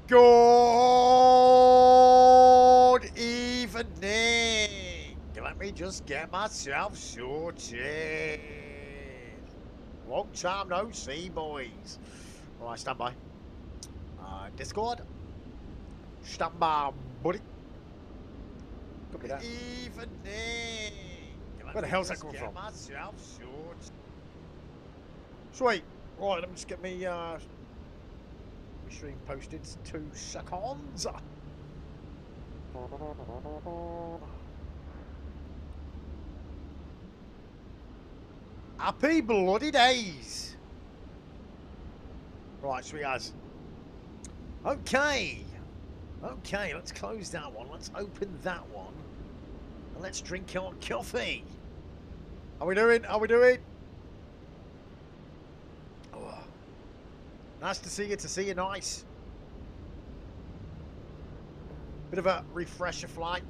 Good evening. Let me just get myself sorted. Long time no see, boys. All right, stand by. Discord. Stand by, buddy. Copy that. Evening. Where the hell's that coming from? Myself sorted. Sweet. Right, let me just get me stream posted. 2 seconds. Happy bloody days. Right, sweet as. Okay. Okay, let's close that one. Let's open that one. And let's drink our coffee. How we doing? How we doing? Oh. Nice to see you, nice. Bit of a refresher flight.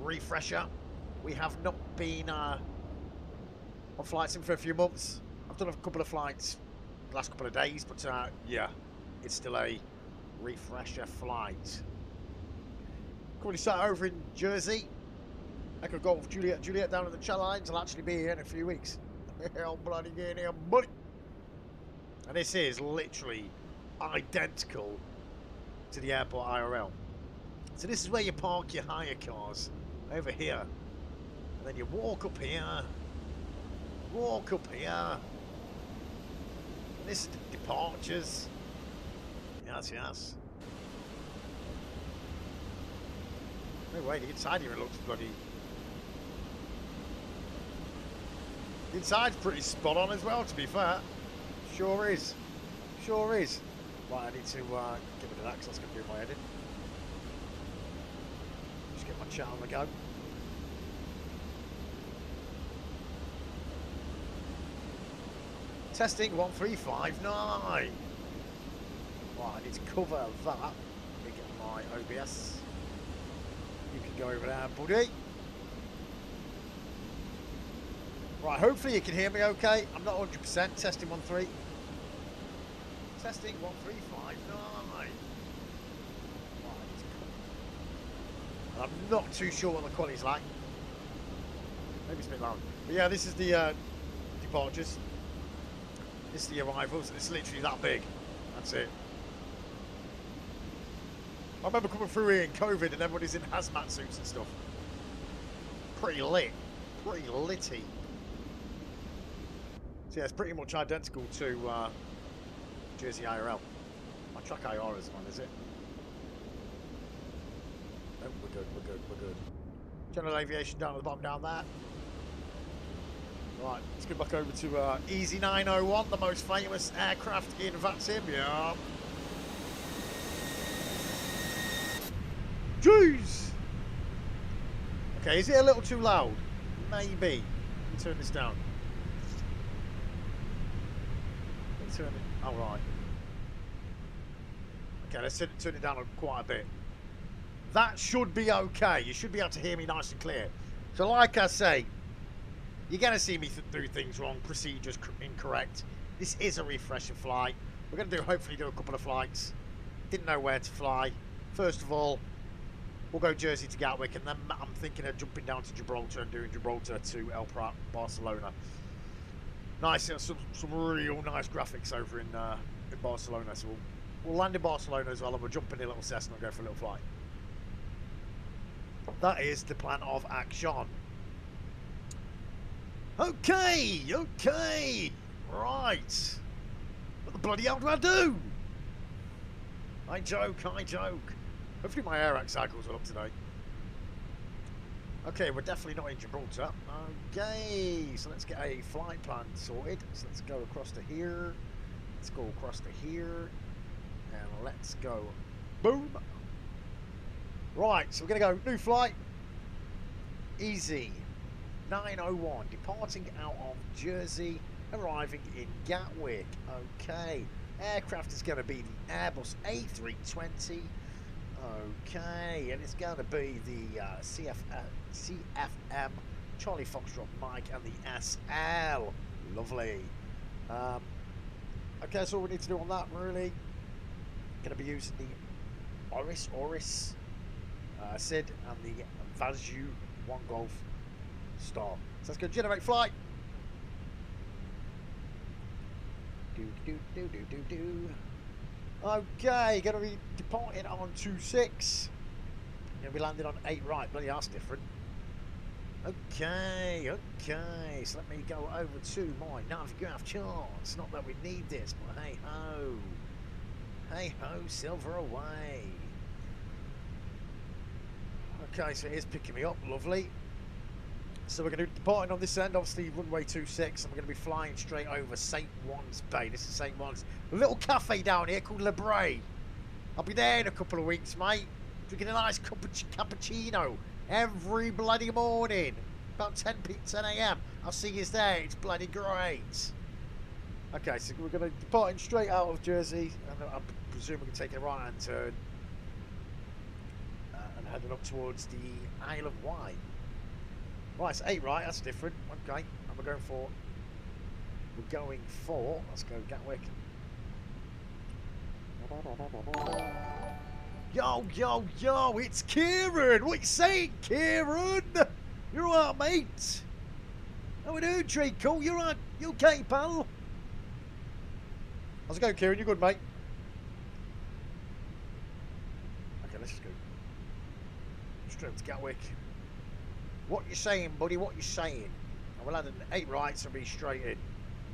Refresher. We have not been on flights in for a few months. I've done a couple of flights the last couple of days, but yeah, it's still a refresher flight. Currently sat over in Jersey. Echo Golf Juliet down in the Channel Islands. I'll actually be here in a few weeks. Hell bloody get here, buddy. And this is literally identical to the airport IRL. So this is where you park your hire cars, over here. And then you walk up here. Walk up here. And this is the departures. Yes, yes. No way, the inside here it looks bloody... The inside's pretty spot on as well, to be fair. Sure is. Sure is. Right, I need to get rid of that because that's going to be my edit. Just get my chat on the go. Testing 1359. Right, I need to cover that. Let me get my OBS. You can go over there, buddy. Right, hopefully you can hear me okay. I'm not 100%. Testing 1-3. Testing 1359. Right, I'm not too sure what the quality's like. Maybe it's a bit loud. But yeah, this is the departures. This is the arrivals. It's literally that big. That's it. I remember coming through here in COVID and everybody's in hazmat suits and stuff. Pretty lit. Pretty litty. So yeah, it's pretty much identical to Jersey IRL. My track IR is on, is it? No, we're good, we're good, we're good. General aviation down at the bottom down there. Right, let's get back over to Easy 901, the most famous aircraft in Vatsibia. Jeez! Okay, is it a little too loud? Maybe. Let me turn this down. Let me turn it... Oh, right. Okay, let's turn it down quite a bit. That should be okay. You should be able to hear me nice and clear. So like I say, you're going to see me do things wrong, procedures incorrect. This is a refresher flight. We're going to hopefully do a couple of flights. Didn't know where to fly. First of all, we'll go Jersey to Gatwick, and then I'm thinking of jumping down to Gibraltar and doing Gibraltar to El Prat, Barcelona. Nice, some real nice graphics over in Barcelona. So we'll land in Barcelona as well, and we'll jump in a little Cessna and go for a little flight. That is the plan of action. Okay, okay, right. What the bloody hell do I do? I joke, I joke. Hopefully my air cycles are up today. Okay, we're definitely not in Gibraltar. Okay, so let's get a flight plan sorted. So let's go across to here. Let's go across to here. And let's go. Boom. Right, so we're going to go new flight. Easy 901, departing out of Jersey, arriving in Gatwick. Okay, aircraft is going to be the Airbus A320. Okay, and it's going to be the CFM Charlie Foxtrot Mike and the SL. Lovely. Okay, that's all we need to do on that, really. Going to be using the Oris, Sid, and the Vazu 1 Golf Star. So let's go generate flight. Okay, going to be departing on 26. Going to be landing on 8 right. Bloody ass different. Okay, so let me go over to my Navigraph charts. Not that we need this, but hey ho. Hey ho, silver away. Okay, so it is picking me up, lovely. So we're going to be departing on this end, obviously runway 26, and we're going to be flying straight over St. Juan's Bay. This is St. Juan's. A little cafe down here called Le Bray. I'll be there in a couple of weeks, mate. Drinking a nice cappuccino every bloody morning. About 10 a.m. I'll see you there. It's bloody great. Okay, so we're going to be departing straight out of Jersey, and I presume we're going to take a right-hand turn and heading up towards the Isle of Wight. Right, it's 8 right, that's different. Okay, and we're going for, let's go Gatwick. Yo, it's Kieran! What you saying, Kieran? You're alright, mate? How we doing, Treacle? You're right, you okay, pal? How's it going, Kieran? You good, mate? Okay, let's just go straight up to Gatwick. What you saying, buddy? What you saying? And we'll add an 8 right, so be straight in.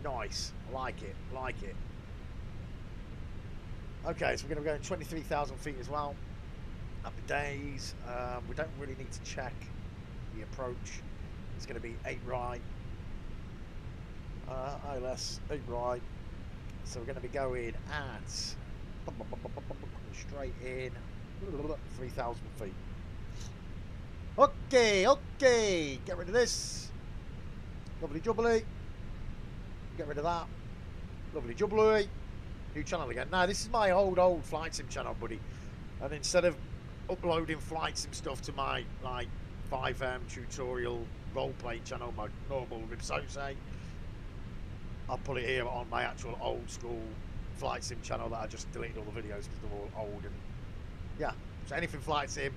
Nice. I like it. Like it. Okay, so we're going to go 23,000 feet as well. Happy days. We don't really need to check the approach. It's going to be 8 right. ILS 8 right. So we're going to be going at straight in 3,000 feet. Okay, get rid of this. Lovely jubbly. Get rid of that. Lovely jubbly. New channel again. Now, this is my old flight sim channel, buddy. And instead of uploading flight sim stuff to my, like, 5M tutorial role-playing channel, my normal Ripsose, I'll put it here on my actual old-school flight sim channel that I just deleted all the videos because they're all old. And yeah, so anything flight sim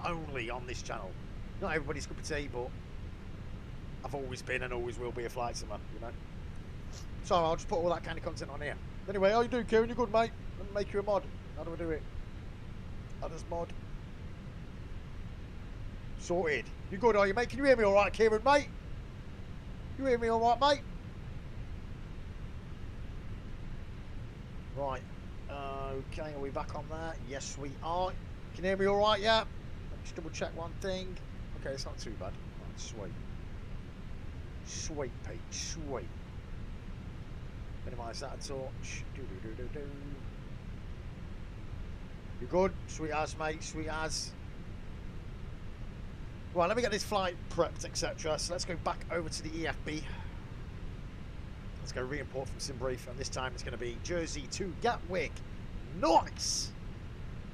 only on this channel. Not everybody's cup of tea, but I've always been and always will be a flight simmer, you know. So I'll just put all that kind of content on here. Anyway, how you doing, Kieran? You good, mate? Let me make you a mod. How do I do it? How does mod? Sorted. You good, are you, mate? Can you hear me all right, Kieran, mate? You hear me all right, mate? Right. Okay, are we back on that? Yes, we are. Can you hear me all right, yeah? Let me just double check one thing. Okay, it's not too bad. Right, sweet. Sweet, Pete, sweet. Minimise that a touch. You good? Sweet as, mate, sweet as. Right, let me get this flight prepped, etc. So let's go back over to the EFB. Let's go re-import from SimBrief, and this time it's going to be Jersey to Gatwick. Nice!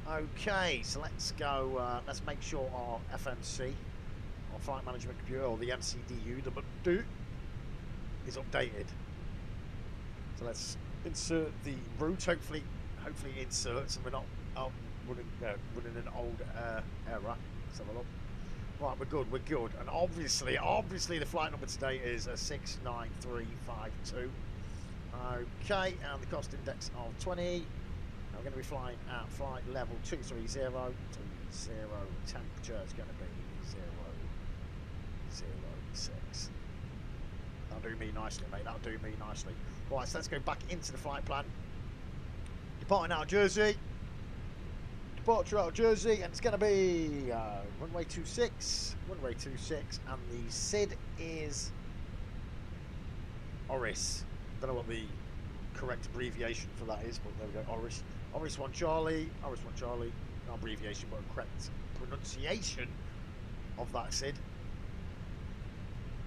Okay, so let's go, let's make sure our FMC, our flight management computer, or the MCDU, is updated. So let's insert the route, hopefully it inserts and we're not running an old error. Let's have a look. Right, we're good. And obviously the flight number today is a 69352. Okay, and the cost index of 20. We're going to be flying at flight level 230. Temperature is going to be 006. That'll do me nicely, mate. That'll do me nicely. Right, so let's go back into the flight plan. Departing out of Jersey. Departure out of Jersey, and it's going to be runway 26. Runway 26, and the SID is Oris. Don't know what the correct abbreviation for that is, but there we go. Oris. Oris 1 Charlie. Oris 1 Charlie. No abbreviation, but a correct pronunciation of that SID.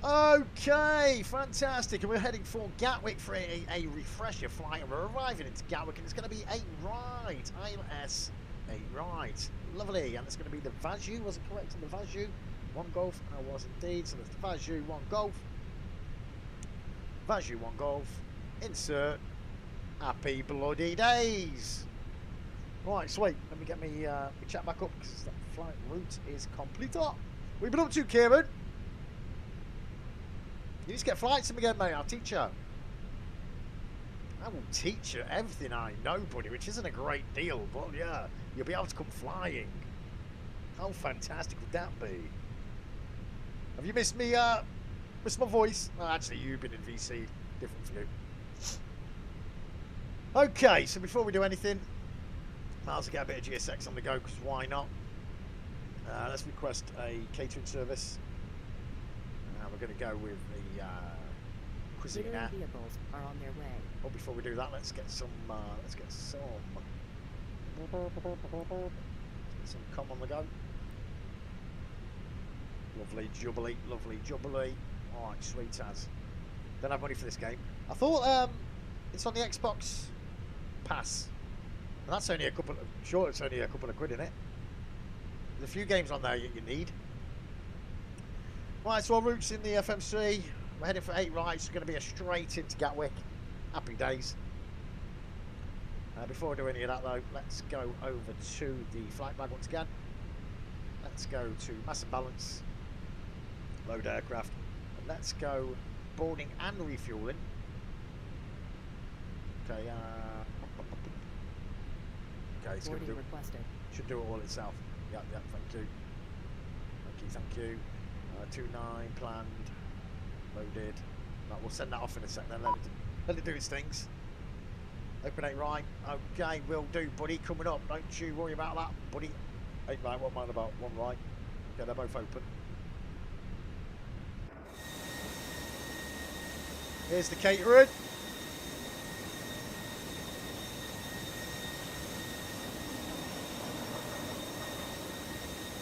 Okay, fantastic. And we're heading for Gatwick for a refresher flight. And we're arriving into Gatwick, and it's going to be 8 right. ILS 8 right. Lovely. And it's going to be the Vazu. Was it correct on the Vazu? 1 Golf. I was indeed. So that's the Vazu 1 Golf. Vazu 1 Golf. Insert. Happy bloody days. Right, sweet. Let me get me chat back up because that flight route is complete. We've been up to, Kieran. You need to get flights in again, mate. I'll teach you. I will teach you everything I know, buddy, which isn't a great deal, but yeah, you'll be able to come flying. How fantastic would that be? Have you missed me? Missed my voice? Oh, actually, you've been in VC. Different for you. Okay, so before we do anything, might as well get a bit of GSX on the go, because why not? Let's request a catering service. We're going to go with the cuisine. Vehicles are on their way. Well, before we do that, let's get some com on the go. Lovely jubbly, lovely jubbly. All right, sweet as. Don't have money for this game. I thought it's on the Xbox Pass. And that's only a couple of, sure, it's only a couple of quid in it. There's a few games on there you need. Right, so our route's in the FMC. We're heading for 8 rights. It's going to be a straight into Gatwick. Happy days. Before I do any of that though, let's go over to the flight bag once again. Let's go to mass and balance, load aircraft, and let's go boarding and refueling. Okay, okay, it's going to do. Should do it all itself. Yeah, thank you. Thank you. 29 planned, loaded. Right, we'll send that off in a sec then. Let it do its things. Open 8 right. Okay, will do, buddy. Coming up. Don't you worry about that, buddy. 8 right. What mind about 1 right? Okay, they're both open. Here's the catering.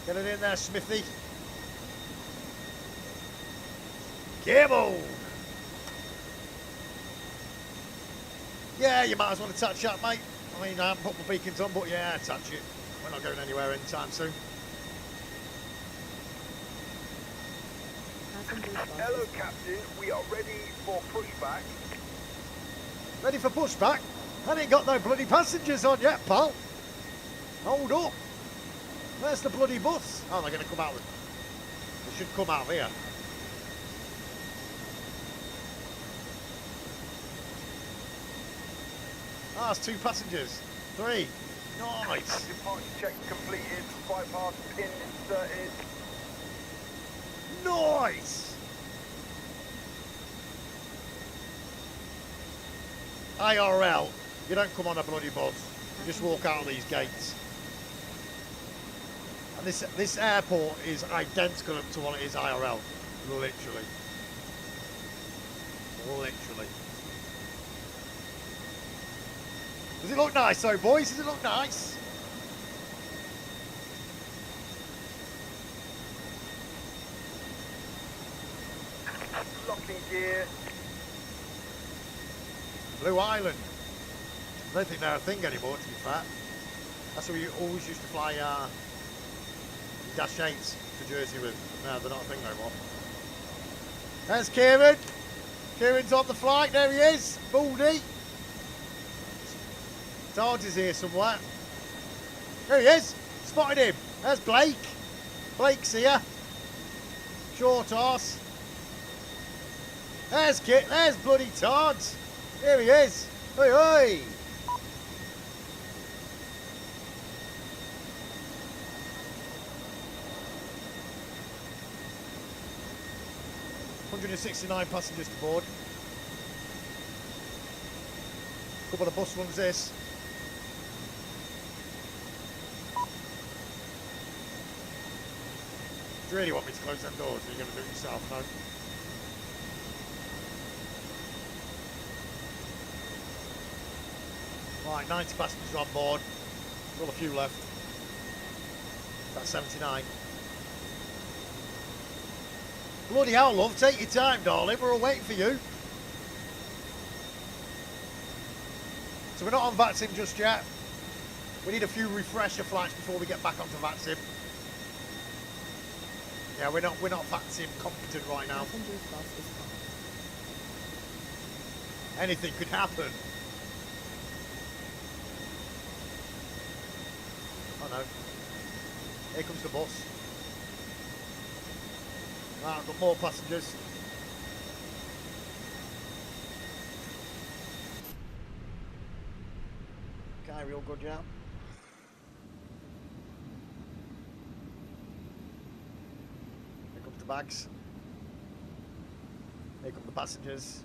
Get it in there, Smithy. Cable. Yeah, you might as well touch up, mate. I mean, I haven't put my beacons on, but yeah, touch it. We're not going anywhere anytime soon. Hello, Captain. We are ready for pushback. Ready for pushback? I ain't got no bloody passengers on yet, pal. Hold up. Where's the bloody bus? Oh, they're going to come out. They should come out here. Ah, it's 2 passengers. 3. Nice. Departure check completed. Bypass pin inserted. Nice. IRL. You don't come on a bloody bus. You just walk out of these gates. And this airport is identical to what it is IRL. Literally. Literally. Does it look nice though, boys? Does it look nice? Locking gear. Blue Island. I don't think they're a thing anymore, to be fair. That's what we always used to fly Dash 8s to Jersey with. No, they're not a thing no more. There's Kieran. Kieran's on the flight. There he is. Baldy. Sarge is here somewhere. There he is. Spotted him. There's Blake. Blake's here. Short arse. There's Kit. There's bloody Tards. Here he is. Oi, oi. $169 passengers to board. Couple of bus runs this. Do you really want me to close them doors? Are you going to do it yourself? No. Right, 90 passengers on board. Still a few left. That's 79. Bloody hell, love. Take your time, darling. We're all waiting for you. So we're not on VATSIM just yet. We need a few refresher flights before we get back onto VATSIM. Yeah, we're not VATSIM competent right now. Anything could happen. know. Here comes the bus. Right, I've got more passengers. Okay, we all good, yeah? Here comes the bags. Here come the passengers.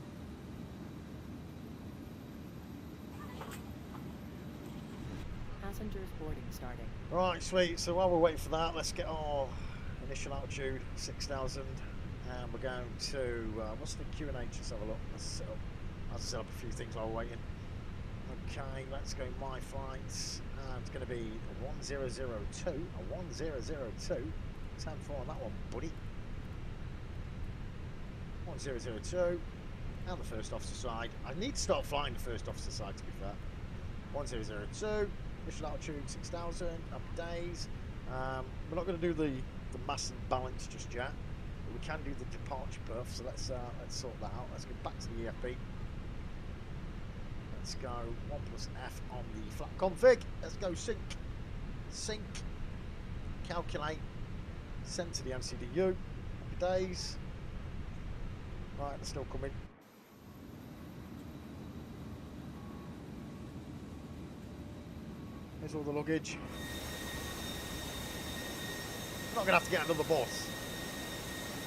Passengers boarding starting. Right, sweet. So while we're waiting for that, let's get our initial altitude, 6,000. And we're going to, what's the Q&H? Let's have a look. Let's set up a few things while we're waiting. Okay, let's go my flights. It's going to be a 1002. A 1002. 10-4 on that one, buddy. 1002. And the first officer side. I need to start flying the first officer side, to be fair. 1002. Initial altitude 6,000. Up days. We're not going to do the mass and balance just yet. But we can do the departure berth. So let's sort that out. Let's go back to the EFB. Let's go 1 plus F on the flat config. Let's go sync. Sync. Calculate. Send to the MCDU. Happy days. Right, they're still coming. Here's all the luggage. I'm not going to have to get another bus.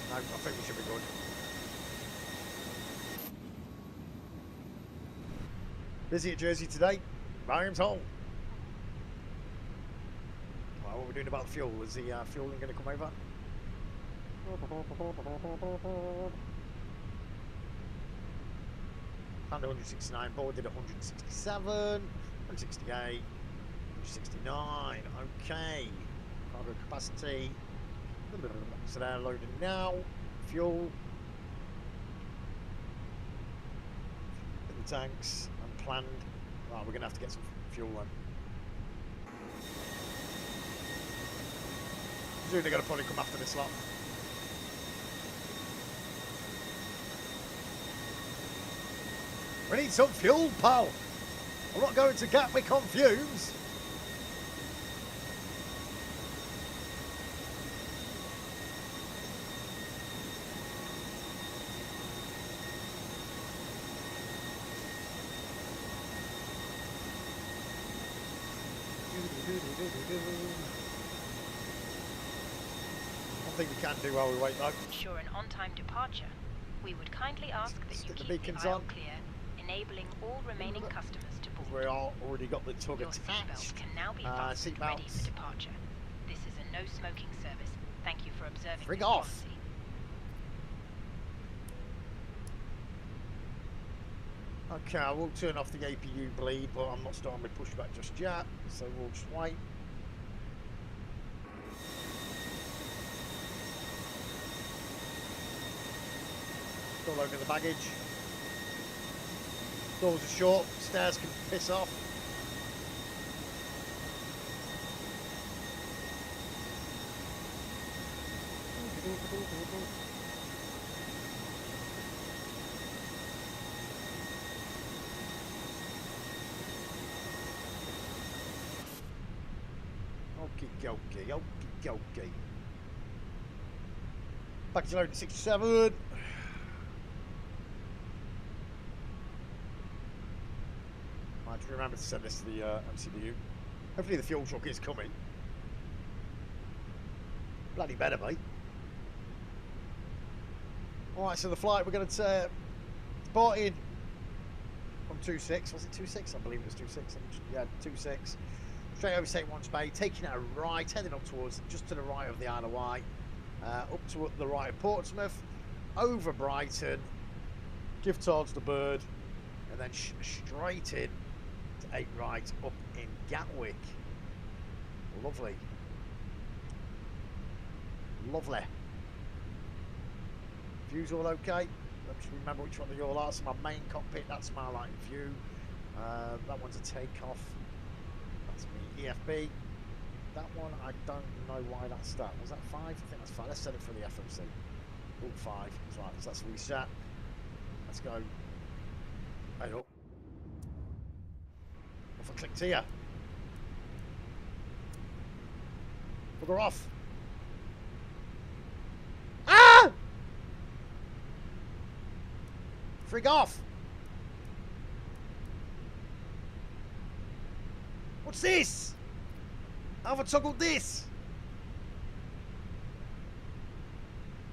No, I think we should be good. Busy at Jersey today. Mariam's home. Right, what are we doing about the fuel? Is the fuel going to come over? Found 169, boarded 167, 168, 169. Okay. Cargo capacity. So they're loading now. Fuel. In the tanks. Unplanned. Right, we're going to have to get some fuel then. Soon they're going to probably come after this lot. We need some fuel, pal. I'm not going to Gatwick on fumes. One thing we can do while we wait though. Ensure an on-time departure. We would kindly ask that you Stick the keep the beacons aisle on. clear, enabling all remaining customers to board. We are already got the tug Your attached. seatbelt can now be fastened ready seatbelts. for departure. This is a no smoking service. Thank you for observing Frig this off. policy. Okay, I will turn off the APU bleed, but I'm not starting with pushback just yet, so we'll just wait. Still loading the baggage. Doors are short, stairs can piss off. Okie dokie. Package loading 67. I have to remember to send this to the MCDU. Hopefully the fuel truck is coming. Bloody better, mate. Alright, so the flight we're going to departing from 26. Was it 26? I believe it was 26. Yeah, 26. Straight over St. Juan's Bay, taking it a right, heading up towards, just to the right of the Isle of Wight, up to the right of Portsmouth, over Brighton, give towards the Bird, and then straight in to 8 right up in Gatwick. Lovely. Lovely. View's all okay. Let me just remember which one they all are. So my main cockpit, that's my light view. That one's a takeoff. That's me EFB. That one, I don't know why that's that. Was that 5? I think that's 5. Let's set it for the FMC. All 5. That's right. So that's reset. Let's go. Hey up. Off I clicked here. Bugger off. Ah! Frig off. What's this? How have I toggled this?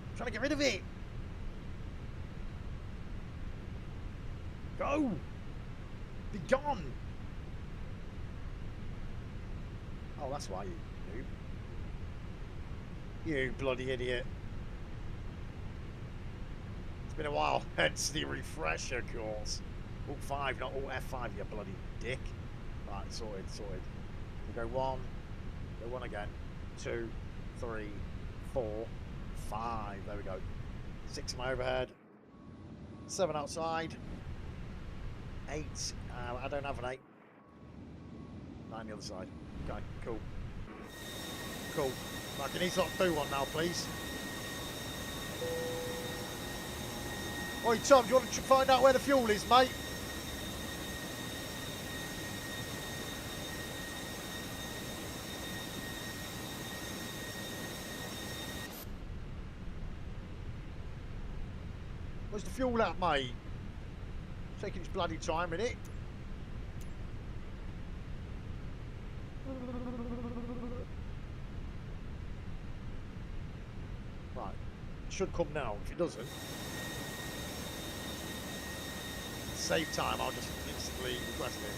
I'm trying to get rid of it. Go. Be gone. Oh, that's why, you noob. You bloody idiot. It's been a while, hence the refresher course. Alt 5, not Alt F5, you bloody dick. Right, sorted. We go 1, go 1 again, 2, 3, 4, 5. There we go. 6 in my overhead, 7 outside, 8. I don't have an 8. 9 the other side. Okay, cool. Cool. Right, can you stop do one now, please? Oi, Tom, do you want to find out where the fuel is, mate? Where's the fuel at, mate? It's taking its bloody time, innit? Right. It should come now. If it doesn't, save time, I'll just instantly request it.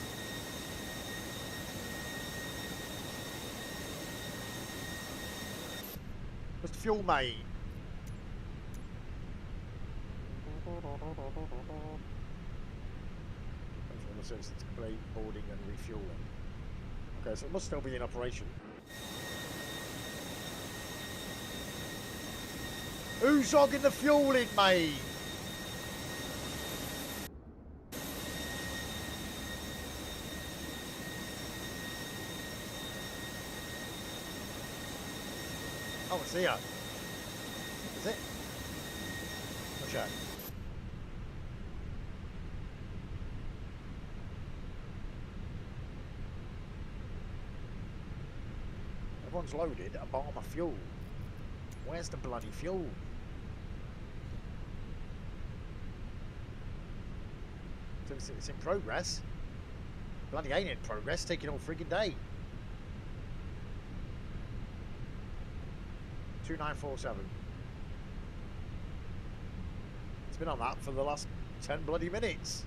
Where's the fuel, mate? Service to complete boarding and refueling. Okay, so it must still be in operation. Who's hogging the fuel in, mate? Oh, it's here. Is it? Watch out. Everyone's loaded a bomb of fuel. Where's the bloody fuel? It's in progress. Bloody ain't in progress, taking all friggin' day. 2947. It's been on that for the last 10 bloody minutes.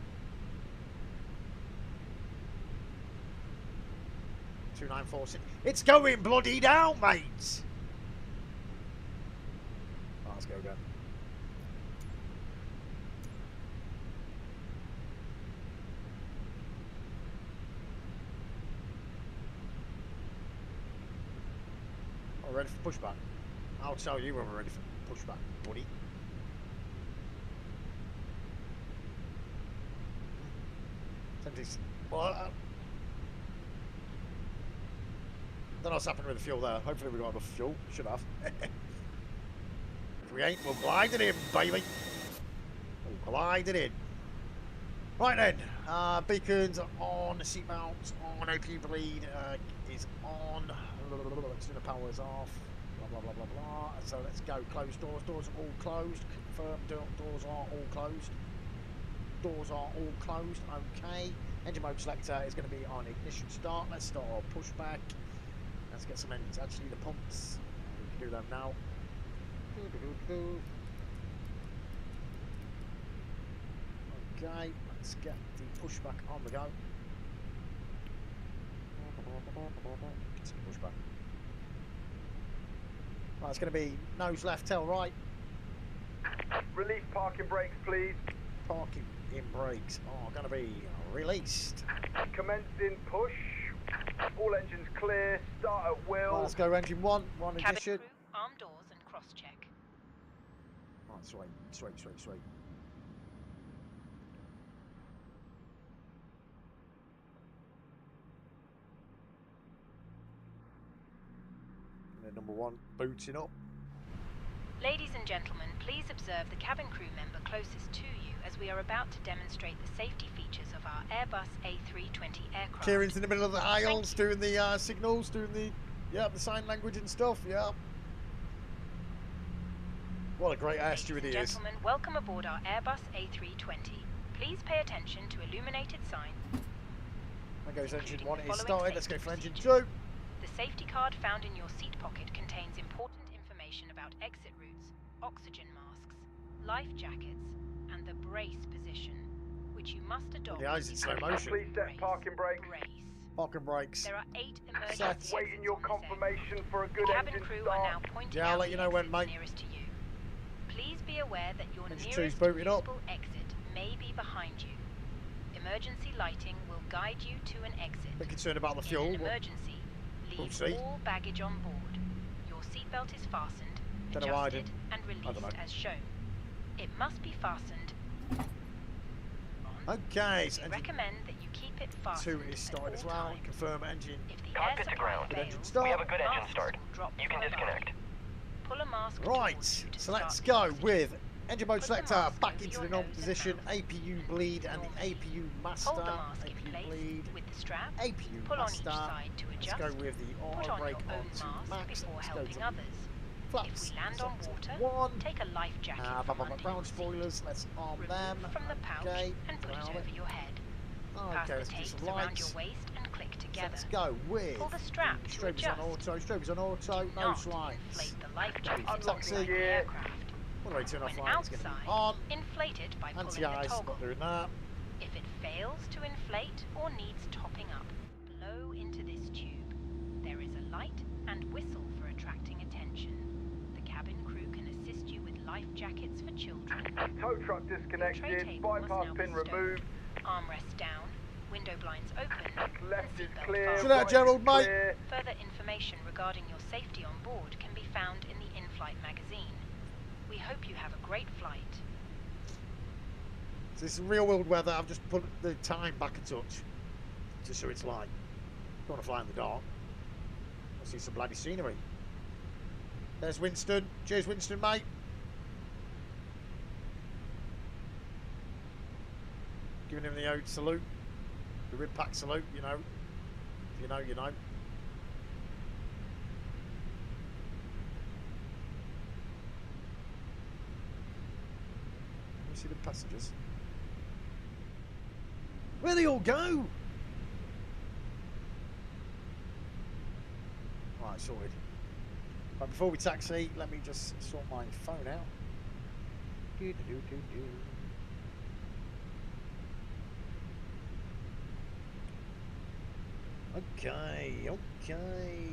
2946. It's going bloody down, mate. Oh, let's go again. Oh, ready for pushback? I'll tell you when we're ready for pushback, buddy. Well, don't know what's happened with the fuel there. Hopefully we got enough fuel. Should have. If we ain't, we'll glide it in, baby. We'll glide it in. Right then. Beacons on, seatbelts on, OP bleed is on. External power is off. Blah, blah, blah, blah, blah. So let's go. Closed doors. Doors are all closed. Confirm doors are all closed. Doors are all closed. Okay. Engine mode selector is going to be on ignition start. Let's start our pushback. Let's get some engines. Actually, the pumps. We can do them now. Okay, let's get the pushback on the go. Continue pushback. Right, it's going to be nose left, tail right. Release parking brakes, please. Parking in brakes are going to be released. Commencing push. All engines clear. Start at will. Right, let's go engine one Cabin ignition. crew, arm doors and cross-check. Right, sweet. And then number one, booting up. Ladies and gentlemen, please observe the cabin crew member closest to you as we are about to demonstrate the safety features of our Airbus A320 aircraft. Kieran's in the middle of the aisles doing the signals, doing the Yep, the sign language and stuff, yep. What a great air steward he Ladies and is. gentlemen, welcome aboard our Airbus A320. Please pay attention to illuminated signs. There goes engine including 1, the it is following started. Let's go safety for engine procedures. 2. The safety card found in your seat pocket contains important information about exit routes, oxygen masks, life jackets, and the brace position, which you must adopt. The eyes in slow motion. Please set parking brakes. Brace. Parking brakes. There are 8 emergency Set. exits Waiting your on this confirmation aircraft. for a The good cabin engine crew are now start. pointing Yeah, I'll out let you the know when, exits mate. nearest to you. Please be aware that your Engine 2's nearest booting up. usable exit may be behind you. Emergency lighting will guide you to an exit. Bit concerned about the In fuel. an emergency, We'll leave see. all baggage on board. Your seatbelt is fastened, Don't know why I adjusted, didn't. and don't know. released as shown. It must be fastened on. Okay, so We engine recommend that you keep it fastened 2 is at started as all well. times. Confirm engine. If the Cockpit air to ground. supply Engine fails, start. We have a good engine masks start. will drop You can from above. disconnect. Pull a mask Right, towards you to so let's start go the oxygen. with engine mode Put the selector mask back over into your the normal nose and position, mouth. APU bleed and the Normally. APU master. Hold the mask in APU place bleed, with the strap. APU Pull on each master. side to Let's adjust. go with the Put auto on brake your own onto mask max. before Let's go helping to others. flaps. If we land on water, 1. take a life jacket from under Ground your seat. spoilers. Let's arm Remove them. from the pouch Okay. and put it Ground over your head. Pass Okay, the let's do tapes some around lights. your waist and click So together. let's go with Pull the strap to strobes on adjust. auto. Strobes on auto. Do No not slides. inflate the life Ready jacket for inside taxi. the aircraft. All the way turn off When light is going to be outside, on. inflate it by pulling the Anti-ice, toggle. not doing that. If it fails to inflate or needs topping up, blow into this tube. There is a light and whistle for attracting attention. The cabin crew can assist you with life jackets for children. Tow truck Your tray disconnected. table must Bypass now pin be stowed. removed. Armrests down, window blinds open, Left and is seatbelt clear. fastened. Shut out, Right Gerald, is mate. clear. Further information regarding your safety on board can be found in the in-flight magazine. We hope you have a great flight. So this is real world weather. I've just put the time back a touch just so it's light. Don't want to fly in the dark. I see some bloody scenery. There's Winston. Cheers, Winston, mate. Giving him the ode salute. The rib pack salute, you know. If you know, you know. You see the passengers? Where'd they all go? Right, sorted. But before we taxi, let me just sort my phone out. Do-do-do-do-do. Okay, okay.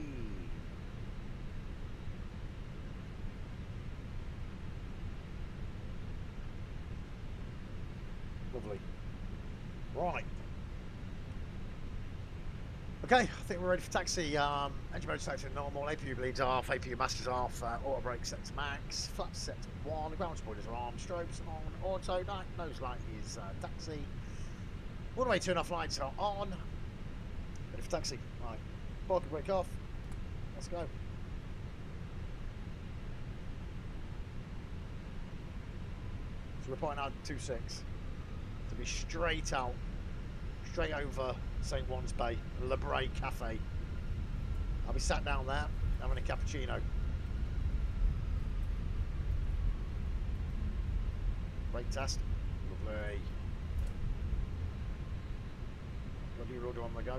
Lovely. Right. Okay, I think we're ready for taxi. Engine mode set to normal, APU bleeds off, APU master's off, auto brake set to max, flaps set to 1, ground spoilers are on, strobes on, auto, nose light is taxi. One-way turn-off lights are on. Ready for taxi. Right. Parking brake off. Let's go. So we're pointing out 26 to be straight out, straight over St. Juan's Bay, Le Bray Cafe. I'll be sat down there having a cappuccino. Brake test. Lovely. Bloody rudder on the go.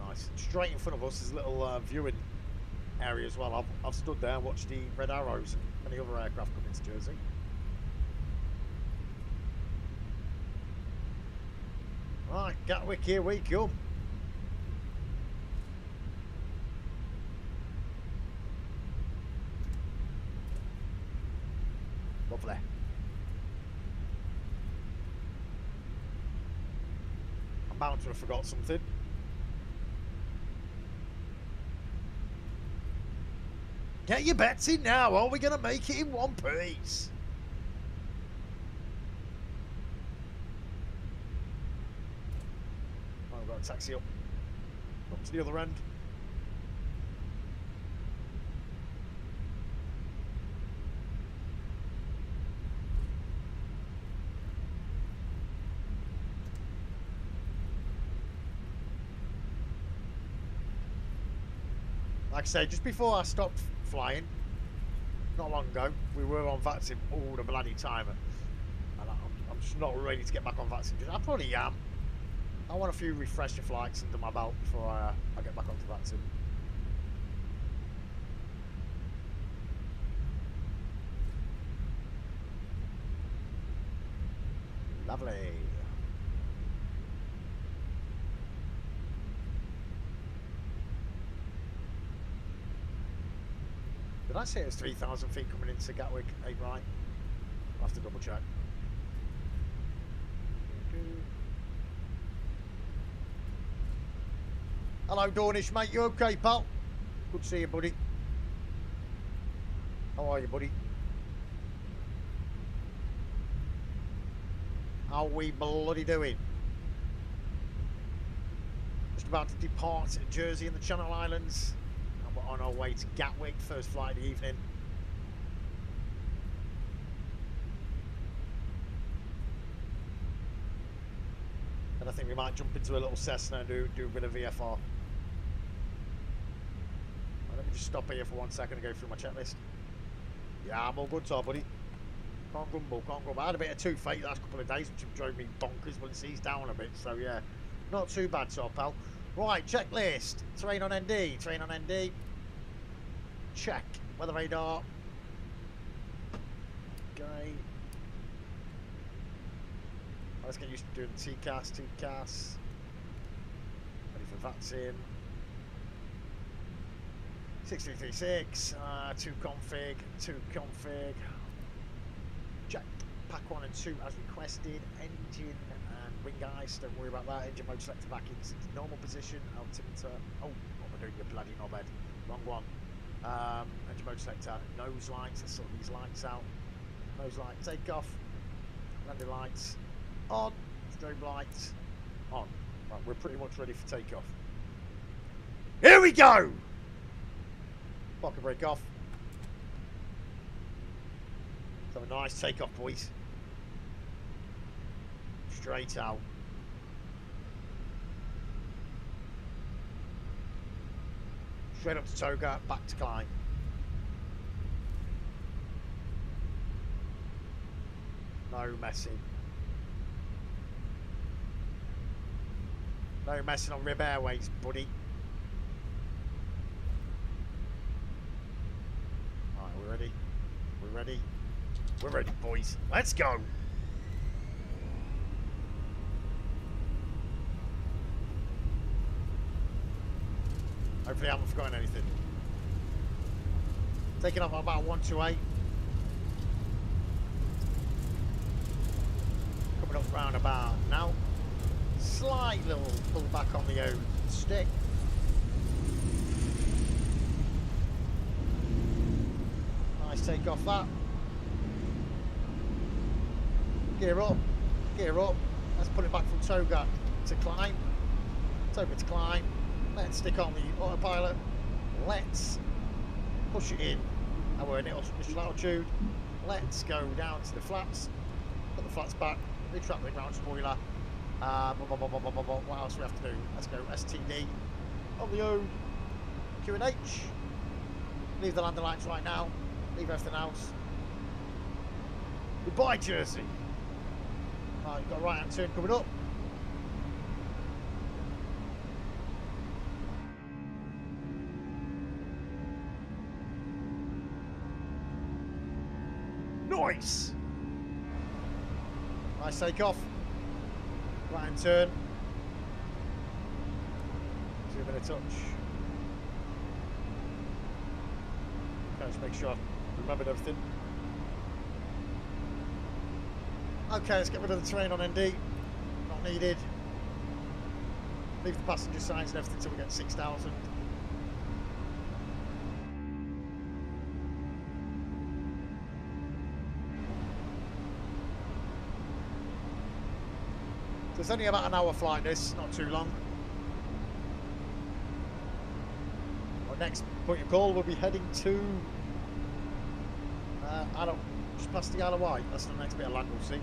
Nice. Straight in front of us is a little viewing area as well. I've stood there and watched the Red Arrows and many other aircraft come into Jersey. Right, Gatwick, here we come. Lovely. I'm bound to have forgot something. Get your bets in now, or are we going to make it in one piece? Oh, we've got a taxi up to the other end. Like I say, just before I stopped flying, not long ago, we were on vaccine all the bloody time. And I'm just not ready to get back on vaccine. I probably am. I want a few refresher flights under my belt before I get back onto vaccine. Lovely. Did I say it was 3,000 feet coming into Gatwick? Ain't right. I'll have to double check. Hello, Dornish, mate. You okay, pal? Good to see you, buddy. How are you, buddy? How we bloody doing? Just about to depart Jersey and the Channel Islands. And we're on our way to Gatwick, first flight of the evening. And I think we might jump into a little Cessna and do a bit of VFR. Well, let me just stop here for 1 second and go through my checklist. Yeah, I'm all good, so buddy. Can't grumble, can't grumble. I had a bit of toothache the last couple of days, which drove me bonkers, but it's eased down a bit, so yeah. Not too bad, so pal. Right, checklist. Terrain on ND, terrain on ND. Check. Weather radar. Okay. Let's get used to doing TCAS, TCAS. Ready for vaccine. 6336, 2 config, 2 config. Check. Pack 1 and 2 as requested. Engine and wing ice, don't worry about that. Engine mode selector back in normal position. Altimeter. Oh, what am I doing, you bloody knobhead? Wrong one. Engine mode selector. Nose lights. Let's sort these lights out. Nose light. Take off. Landing lights. On. Strobe lights. On. Right, we're pretty much ready for takeoff. Here we go! Pocket brake off. Let's have a nice takeoff, boys. Straight out. Straight up to Toga, back to climb. No messing. No messing on Rib Airways, buddy. Alright, we're ready. We're ready. We're ready, boys. Let's go. Hopefully I haven't forgotten anything. Taking off about 128. Coming up round about now. Slight little pull back on the old stick. Nice take off that. Gear up, gear up. Let's put it back from Toga to climb. Toga to climb. Let's stick on the autopilot. Let's push it in. And we're in initial altitude. Let's go down to the flaps. Put the flaps back. Retract the ground spoiler. What else do we have to do? Let's go STD on the O. Q&H. Leave the landing lights right now. Leave everything else. Goodbye, Jersey. Right, you've got a right hand turn coming up. Nice! Nice take off. Right hand turn. Do a bit of touch. Okay, just make sure I remembered everything. Okay, let's get rid of the terrain on ND. Not needed. Leave the passenger signs and everything until we get 6,000. So it's only about an hour flight this, not too long. Our next point of call, we'll be heading to just past the Isle of Wight. That's the next bit of land we'll see.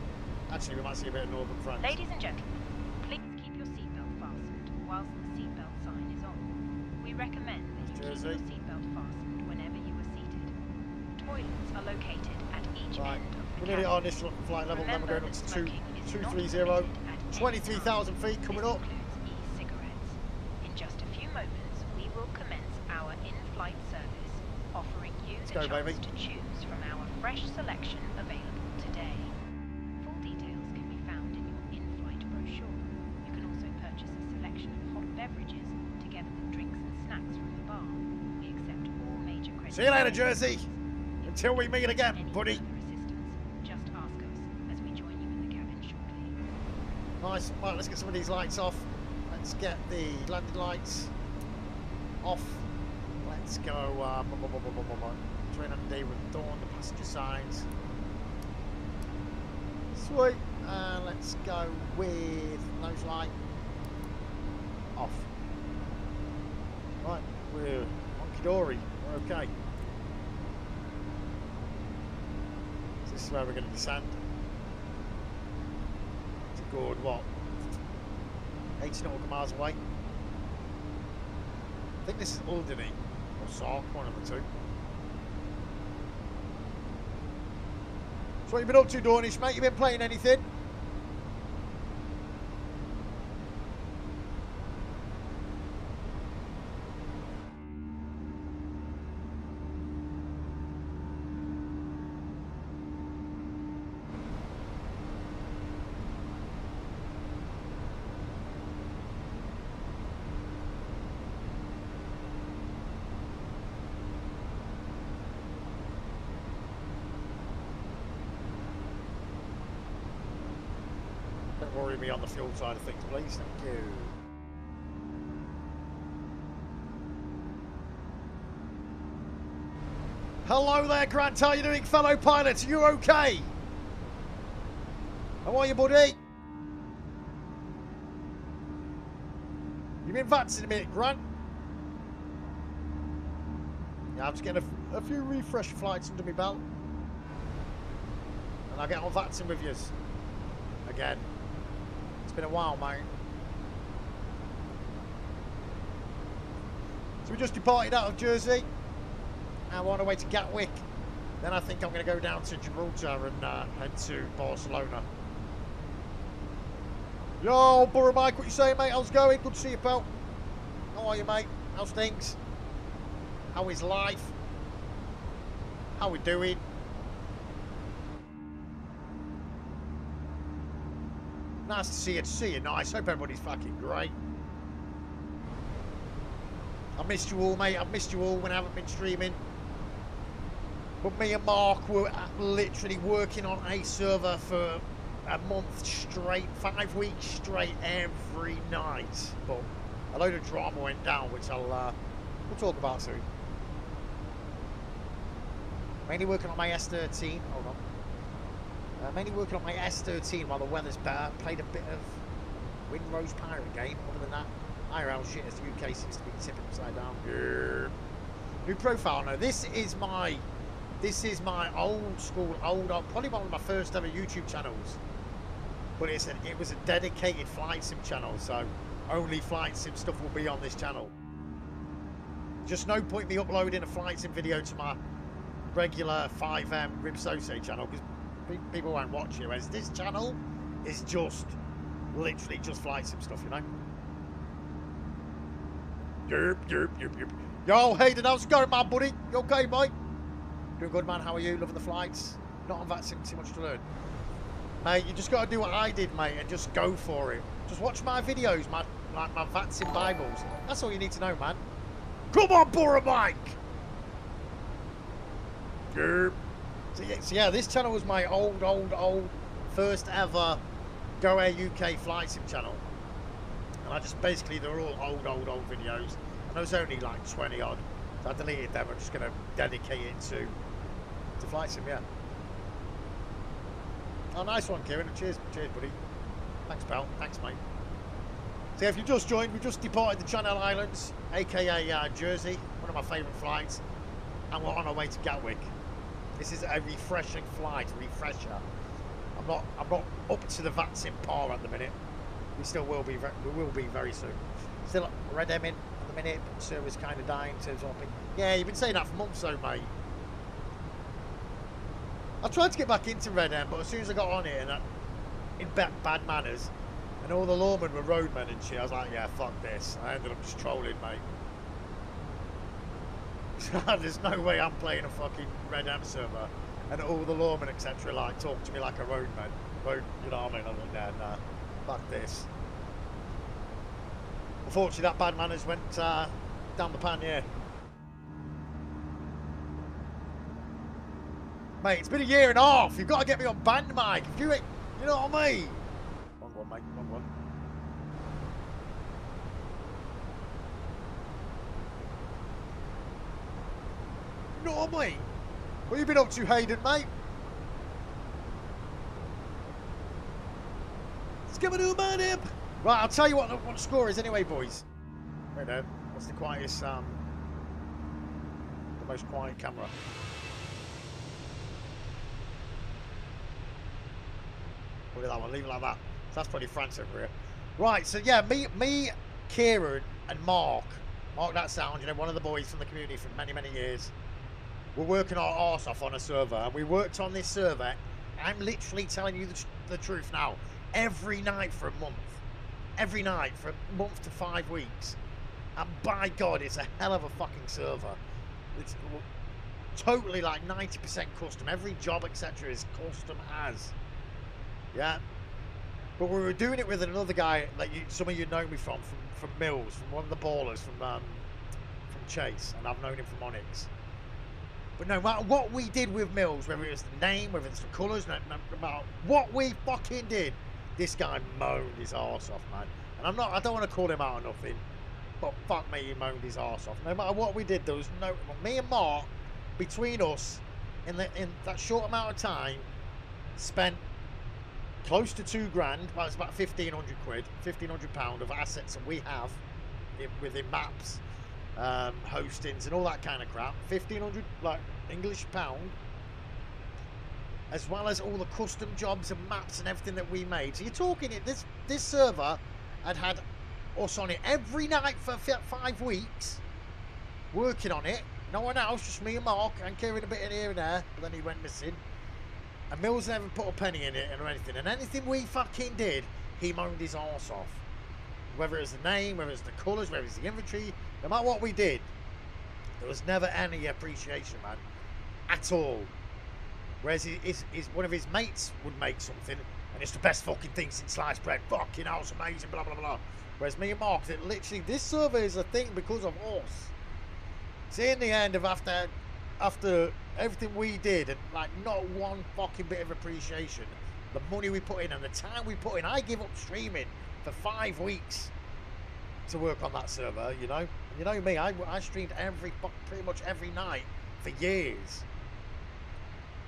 Actually, we might see a bit of Northern France. Ladies and gentlemen, please keep your seatbelt fastened whilst the seatbelt sign is on. We recommend that you keep your seatbelt fastened whenever you are seated. Toilets are located at each Right, end of the we're nearly cabin. on this flight level, then we're going up to Remember that smoking is not 230, permitted at any 23,000 time. feet coming This up. includes e-cigarettes. In just a few moments, we will commence our in-flight service, offering you the go, chance baby. to choose from our fresh selection available today. Full details can be found in your in-flight brochure. You can also purchase a selection of hot beverages together with drinks and snacks from the bar. We accept all major credit. See you later, cards. Jersey. Until we meet again, Any buddy. further assistance, just ask us as we join you in the cabin shortly. Nice. Right, let's get some of these lights off. Let's get the landing lights off. Let's go. Train on the day with dawn, the passenger signs. Sweet. And let's go with nose light off. Right, we're honky dory. We're okay. So this is where we're going to descend. It's a good, what, 80 nautical miles away. I think this is Alderney or Sark, one of the two. So what you been up to, Dornish, mate? You been playing anything? Don't worry me on the fuel side of things, please. Thank you. Hello there, Grant. How are you doing, fellow pilots? Are you okay? How are you, buddy? You been vaccinated a minute, Grant? Yeah, I'm just getting a few refresh flights under my belt. And I'll get on vaccine with yous. Again. It's been a while, mate. So we just departed out of Jersey. And we're on our way to Gatwick. Then I think I'm going to go down to Gibraltar and head to Barcelona. Yo, Borough Mike, what you saying, mate? How's it going? Good to see you, pal. How are you, mate? How's things? How is life? How we doing? Nice to see you. Nice. Hope everybody's fucking great. I missed you all, mate. I've missed you all when I haven't been streaming. But me and Mark were literally working on a server for a month straight, 5 weeks straight, every night. But a load of drama went down, which we'll talk about soon. Mainly working on my S13. Hold on. Mainly working on my S13 while the weather's better. Played a bit of Windrose Pirate game. Other than that, IRL shit as the UK seems to be tipping upside down. Yeah. New profile. No, this is my old school, probably one of my first ever YouTube channels. But it was a dedicated flight sim channel, so only flight sim stuff will be on this channel. Just no point me uploading a flight sim video to my regular 5M Ribsose channel because people won't watch it. Whereas this channel is just literally just flight sim stuff, you know. Yerp. Yo, Hayden, how's it going, my buddy? You okay, mate? Doing good, man. How are you? Loving the flights? Not on that sim, too much to learn. Mate, you just got to do what I did, mate, and just go for it. Just watch my videos, my VATSIM Bibles. That's all you need to know, man. Come on, Borough Mike! Yerp. So yeah, this channel was my old first ever Go Air UK flight sim channel. And I just basically, they're all old videos. And there was only like 20 odd. So I deleted them. I'm just going to dedicate it to flight sim, yeah. Oh, nice one, Kieran. Cheers, buddy. Thanks, pal. Thanks, mate. So if you just joined, we just departed the Channel Islands, aka Jersey, one of my favourite flights, and we're on our way to Gatwick. This is a refreshing flight, refresher. I'm not up to the VATSIM par at the minute. We still will be. We will be very soon. Still red M in at the minute, but the server's kind of dying in terms of hopping. Yeah, you've been saying that for months though, mate. I tried to get back into Red End, but as soon as I got on it, and in bad manners, and all the lawmen were roadmen and shit, I was like, yeah, fuck this. I ended up just trolling, mate. There's no way I'm playing a fucking Red End server, and all the lawmen, etc., like, talk to me like a roadman. You know what I mean? I'm like, nah, fuck this. Unfortunately, that bad manners went down the pan, yeah. Mate, it's been a year and a half. You've got to get me on band, Mike. If you ain't, you know what I mean? Wrong one, mate. Wrong one. You know what I mean? What have you been up to, Hayden, mate? Let's give a new man up. Right, I'll tell you what the score is anyway, boys. Wait there. What's the quietest, the most quiet camera? Look at that one, leave it like that. So that's pretty France over here. Right, so yeah, me, Kieran and Mark that sound, you know, one of the boys from the community for many, many years. We're working our arse off on a server, and we worked on this server. I'm literally telling you the truth now. Every night for a month. Every night for a month to 5 weeks. And by God, it's a hell of a fucking server. It's totally like 90% custom. Every job, etc. is custom as. Yeah. But we were doing it with another guy that some of you know me from Mills, from one of the ballers from Chase, and I've known him from Onyx. But no matter what we did with Mills, whether it was the name, whether it's the colours, no matter what we fucking did, this guy moaned his arse off, man. And I don't want to call him out or nothing, but fuck me, he moaned his arse off. No matter what we did, there was no, me and Mark, between us, in that short amount of time, spent close to $2 grand. Well, it's about 1,500 quid, £1,500 of assets that we have within maps, hostings and all that kind of crap. 1,500 like English pound, as well as all the custom jobs and maps and everything that we made. So you're talking it. This server had us on it every night for 5 weeks, working on it. No one else, just me and Mark, and Kieran a bit in here and there, but then he went missing. And Mills never put a penny in it or anything. And anything we fucking did, he moaned his arse off. Whether it was the name, whether it was the colours, whether it was the inventory, no matter what we did, there was never any appreciation, man, at all. Whereas one of his mates would make something, and it's the best fucking thing since sliced bread. Fucking hell, it's amazing, blah, blah, blah. Whereas me and Mark, literally, this server is a thing because of us. See, in the end of after everything we did, and like not one fucking bit of appreciation, the money we put in and the time we put in, I give up streaming for 5 weeks to work on that server, you know. You know me, I streamed pretty much every night for years.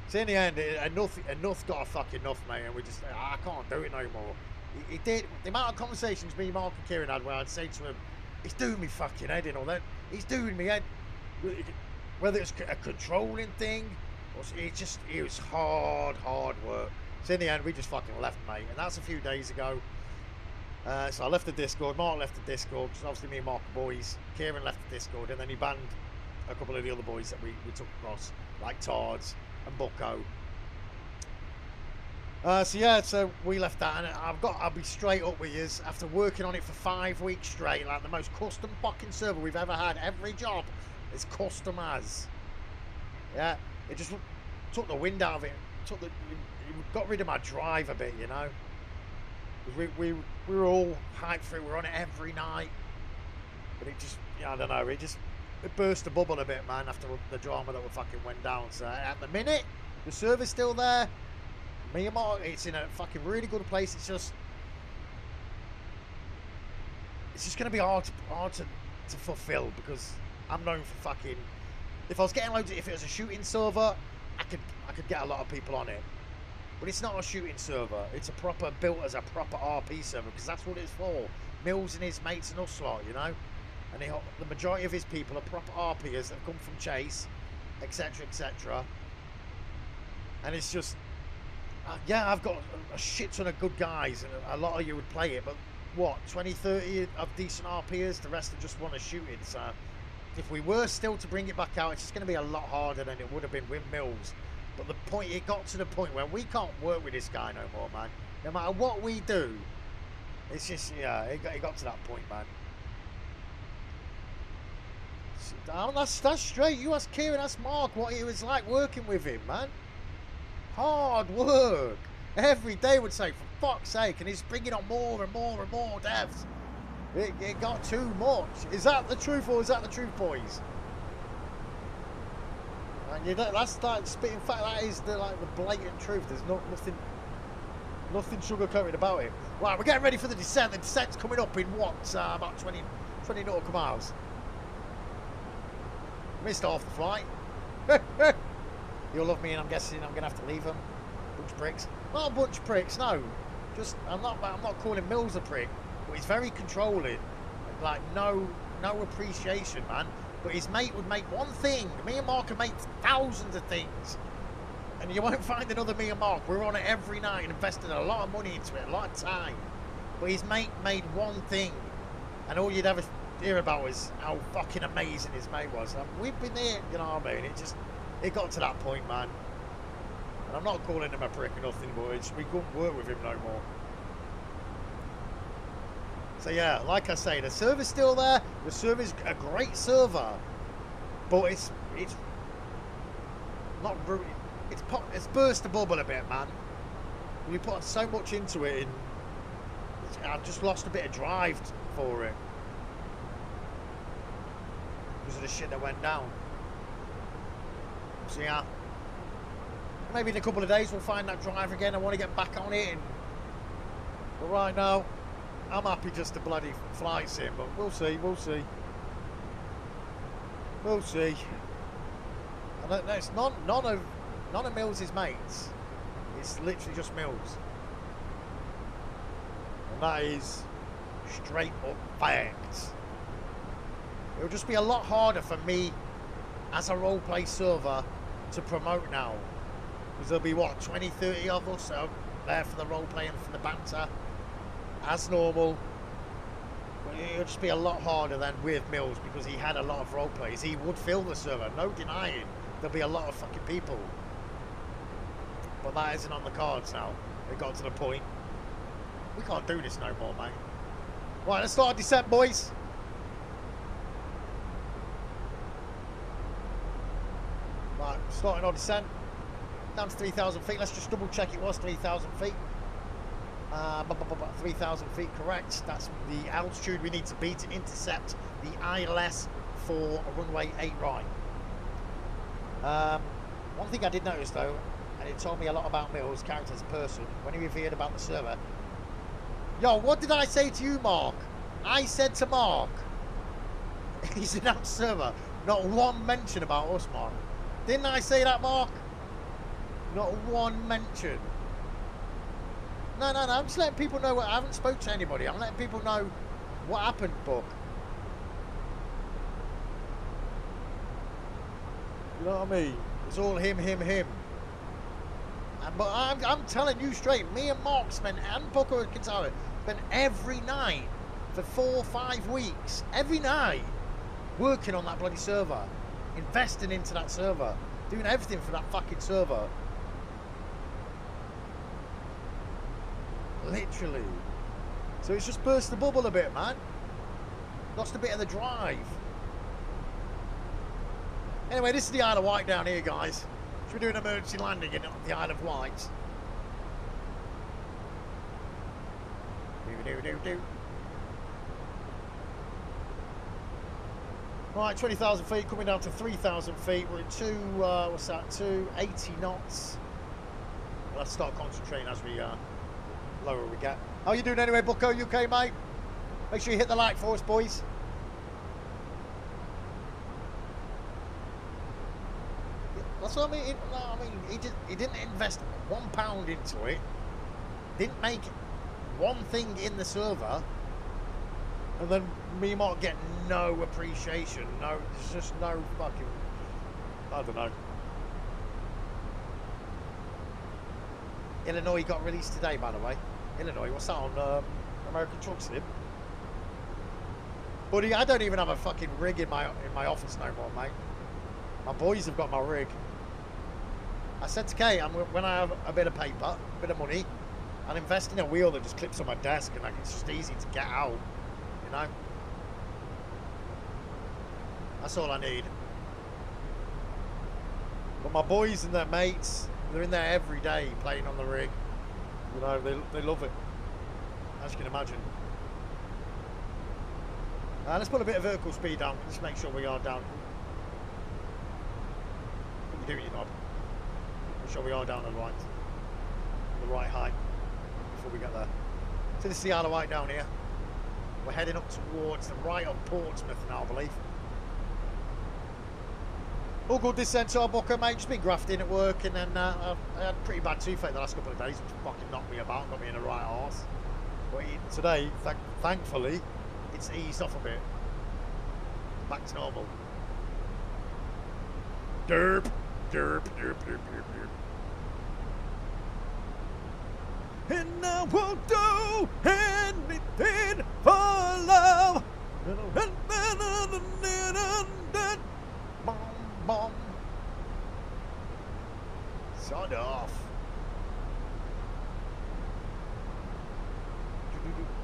So in the end, enough got a fucking enough, mate, and we just, I can't do it no more. It did, the amount of conversations me, Mark and Kieran had where I'd say to him, it's doing me fucking head in all that, he's doing me head, whether it's a controlling thing, or it was hard work. So in the end, we just fucking left, mate, and that's a few days ago. So I left the Discord, Mark left the Discord, because obviously me and Mark are boys. Kieran left the Discord, and then he banned a couple of the other boys that we took across, like Tards and Bucko. So yeah, so we left that, and I'll be straight up with you. After working on it for 5 weeks straight, like the most custom fucking server we've ever had, every job is custom as. Yeah, it just took the wind out of it. It got rid of my drive a bit, you know. We were all hyped for it. We were on it every night, but it just, I don't know. It burst the bubble a bit, man. After the drama that fucking went down. So at the minute, the server's still there. Me and Mark, it's in a fucking really good place. It's just gonna be hard to fulfill, because I'm known for fucking. If I was getting loads, if it was a shooting server, I could get a lot of people on it. But it's not a shooting server. It's built as a proper RP server, because that's what it's for. Mills and his mates and us lot, you know. And the majority of his people are proper RPers that have come from Chase, etc., etc. And it's just, yeah, I've got a shit ton of good guys, and a lot of you would play it, but what, 20, 30 of decent RPers. The rest are just want to shoot it. So if we were still to bring it back out, it's just going to be a lot harder than it would have been with Mills. But the point, it got to the point where we can't work with this guy no more, man. No matter what we do, it's just, yeah, it got to that point, man. That's straight. You ask Kieran, ask Mark what it was like working with him, man. Hard work. Every day would say, for fuck's sake, and he's bringing on more and more and more devs. It got too much. Is that the truth, or is that the truth, boys? And you don't, that's like spit. In fact, that is the blatant truth. There's nothing sugar-coated about it. Right, we're getting ready for the descent. The descent's coming up in what? About 20 nautical miles. Missed half the flight. You'll love me, and I'm guessing I'm gonna have to leave them. Bunch of pricks. Not a bunch of pricks, no. Just I'm not calling Mills a prick, but he's very controlling. Like no appreciation, man. But his mate would make one thing. Me and Mark would make thousands of things. And you won't find another me and Mark. We're on it every night and invested a lot of money into it, a lot of time. But his mate made one thing, and all you'd ever hear about was how fucking amazing his mate was. And we've been there, you know what I mean? It got to that point, man. And I'm not calling him a prick or nothing, but we couldn't work with him no more. So yeah, like I say, the server's still there. The server's a great server, but it's not really. It's burst the bubble a bit, man. You put so much into it, and I've just lost a bit of drive for it because of the shit that went down. So yeah, maybe in a couple of days we'll find that drive again. I want to get back on it, but right now I'm happy just to bloody fly sim. But we'll see. And it's none of Mills' mates. It's literally just Mills. And that is straight up fact. It'll just be a lot harder for me as a roleplay server to promote now. Because there'll be, what, 20, 30 of us out there for the roleplay and for the banter. As normal. But it'll just be a lot harder than with Mills because he had a lot of roleplays. He would fill the server, no denying. There'll be a lot of fucking people. But that isn't on the cards now. It got to the point. We can't do this no more, mate. Right, let's start our descent, boys. Right, starting our descent. Down to 3,000 feet. Let's just double check it was 3,000 feet. 3,000 feet, correct. That's the altitude we need to be to intercept the ILS for runway 8 right. One thing I did notice though, and it told me a lot about Mills' character as a person, when he revealed about the server. Yo, what did I say to you, Mark? I said to Mark, he's an out server. Not one mention about us, Mark. Didn't I say that, Mark? Not one mention. No, I'm just letting people know. I haven't spoke to anybody. I'm letting people know what happened, Buck. You know what I mean? It's all him. But I'm telling you straight, me and Mark spent, and Booker and Kintaro, spent every night for 4 or 5 weeks, every night, working on that bloody server, investing into that server, doing everything for that fucking server. Literally. So it's just burst the bubble a bit, man. Lost a bit of the drive. Anyway, this is the Isle of Wight down here, guys. Should we do an emergency landing in the Isle of Wight? Do. Right, 20,000 feet, coming down to 3,000 feet. We're at 280 knots. Let's start concentrating as we lower we get. How you doing anyway, Bucko? You okay, mate? Make sure you hit the like for us, boys. That's what I mean. He didn't invest £1 into it. Didn't make one thing in the server, and then me and Mark get no appreciation. No, there's just no fucking. I don't know. Illinois got released today, by the way. Illinois, what's that on American truck sim. Buddy, I don't even have a fucking rig in my office no more, mate. My boys have got my rig. I said to Kate, when I have a bit of paper, a bit of money, I'll invest in a wheel that just clips on my desk and like it's just easy to get out, you know? That's all I need. But my boys and their mates, they're in there every day playing on the rig. You know, they love it, as you can imagine. Let's put a bit of vertical speed down. Let's make sure we are down. What are you doing, you knob? Make sure we are down the right height before we get there. So this is the Isle of Wight down here. We're heading up towards the right of Portsmouth now, I believe. All good this end, so Booker, mate. Just been grafting at work, and then I had a pretty bad toothache the last couple of days, which fucking knocked me about, got me in the right arse. But today, thankfully, it's eased off a bit. Back to normal. Derp, derp, derp, derp, derp, derp. And I won't do anything for love. Bom, bom. Sod off.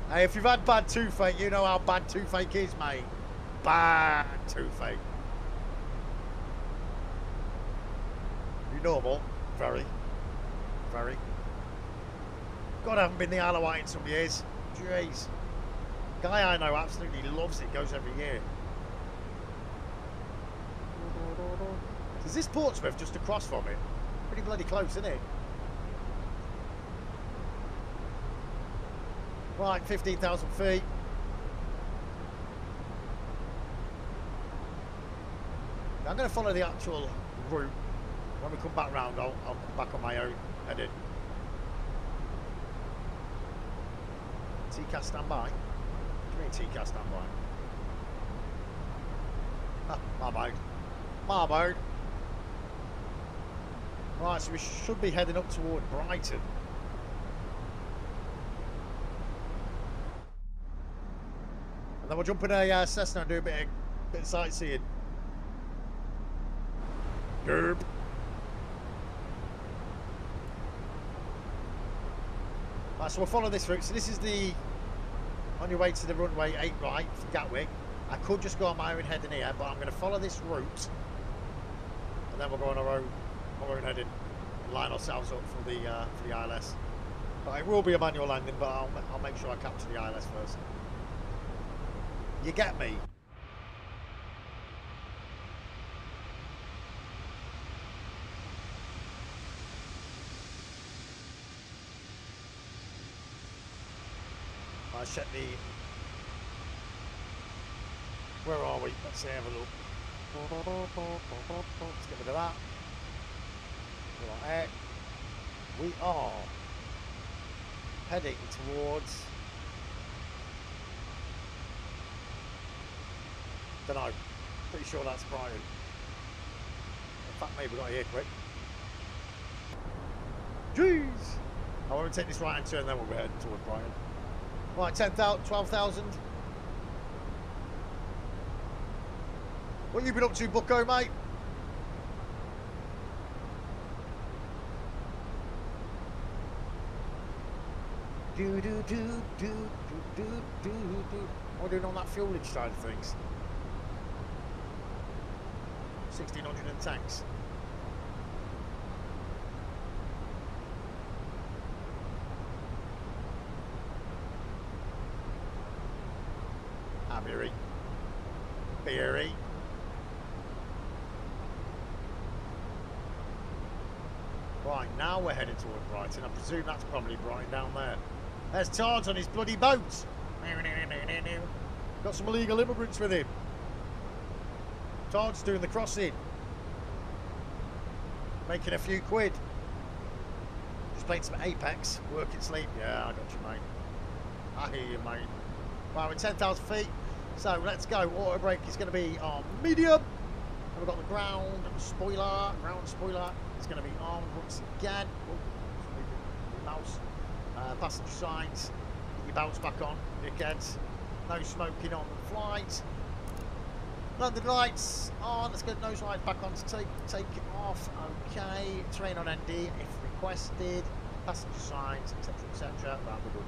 Hey, if you've had bad toothache, you know how bad toothache is, mate. Bad toothache. You normal? Very. Very. God, I haven't been to the Isle of Wight in some years. Jeez. Guy I know absolutely loves it, goes every year. Is this Portsmouth just across from it? Pretty bloody close, isn't it? Right, 15,000 feet. Now I'm going to follow the actual route. When we come back round, I'll come back on my own heading. TCAS standby? What do you mean TCAS standby? Ah, my bad. My bad. Right, so we should be heading up toward Brighton. And then we'll jump in a Cessna and do a bit of sightseeing. Derp. Right, so we'll follow this route. So this is on your way to the runway 8 right for Gatwick. I could just go on my own heading here, but I'm going to follow this route. And then we'll go on our own heading and line ourselves up for the ILS. But it will be a manual landing, but I'll make sure I capture the ILS first. You get me? I'll check the... Where are we? Let's see, have a look. Let's get rid of that. Right, we are heading towards... Don't know. Pretty sure that's Brighton. In fact, maybe we got here quick. Jeez! I want to take this right hand turn, then we'll be heading towards Brighton. Right, 10,000, 12,000. What you been up to, Bucko, mate? Do do do do do do do do. What are we doing on that fuelage side of things? 1,600 in tanks. Beery. Beery. Right, now we're heading toward Brighton. I presume that's probably Brighton down there. There's Tards on his bloody boat. Got some illegal immigrants with him. Tards doing the crossing. Making a few quid. Just playing some Apex. Working sleep. Yeah, I got you, mate. I hear you, mate. Right, we're 10,000 feet. So let's go. Auto brake is going to be on medium. And we've got the ground spoiler. It's going to be on once again. Oh, mouse. Passenger signs. your belts back on, dickheads. No smoking on the flight. London lights on. Let's get nose lights back on to take it off. Okay. Train on ND if requested. Passenger signs, etc., etc. Right, we're good.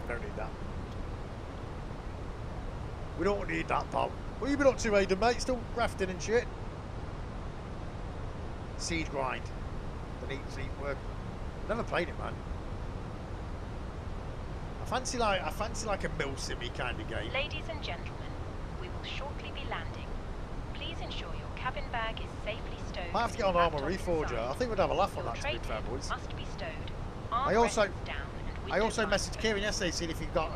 We don't need that. We don't need that, pal. What have you been up to, Aidan, mate? Still grafting and shit. Siege grind. The neat seat work. Never played it, man. I fancy like a mill simmy kind of game. Ladies and gentlemen, we will shortly be landing. Please ensure your cabin bag is safely stowed. Might have to get on Armour Reforger. I think we'd have a laugh on that, to be fair, boys. Must be stowed. I also messaged Kieran yesterday seeing if he got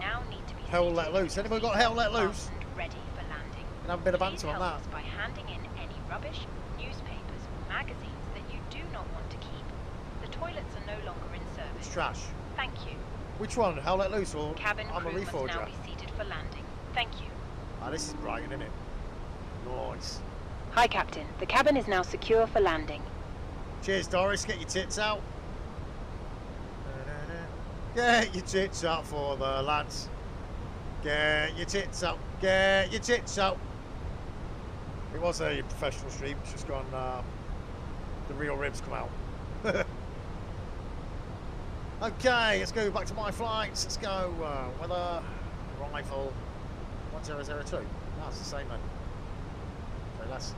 Hell Let Loose. Anybody got Hell Let Loose? Ready for landing. Can have a bit of banter on that. By handing in any rubbish, newspapers, or magazines that you do not want to keep. The toilets are no longer in service. It's trash. Thank you. Which one? Hell Let Loose or Cabin Armour crew must Reforger? now be seated for landing. Thank you. Ah, this is Brighton, isn't it? Nice. Hi, Captain. The cabin is now secure for landing. Cheers, Doris. Get your tits out. Get your tits out for the lads. Get your tits out. Get your tits out. It was a professional stream. It's just gone. The real ribs come out. Okay, let's go back to my flights. Let's go. Weather, arrival, 1002. No, it's the same then. So let's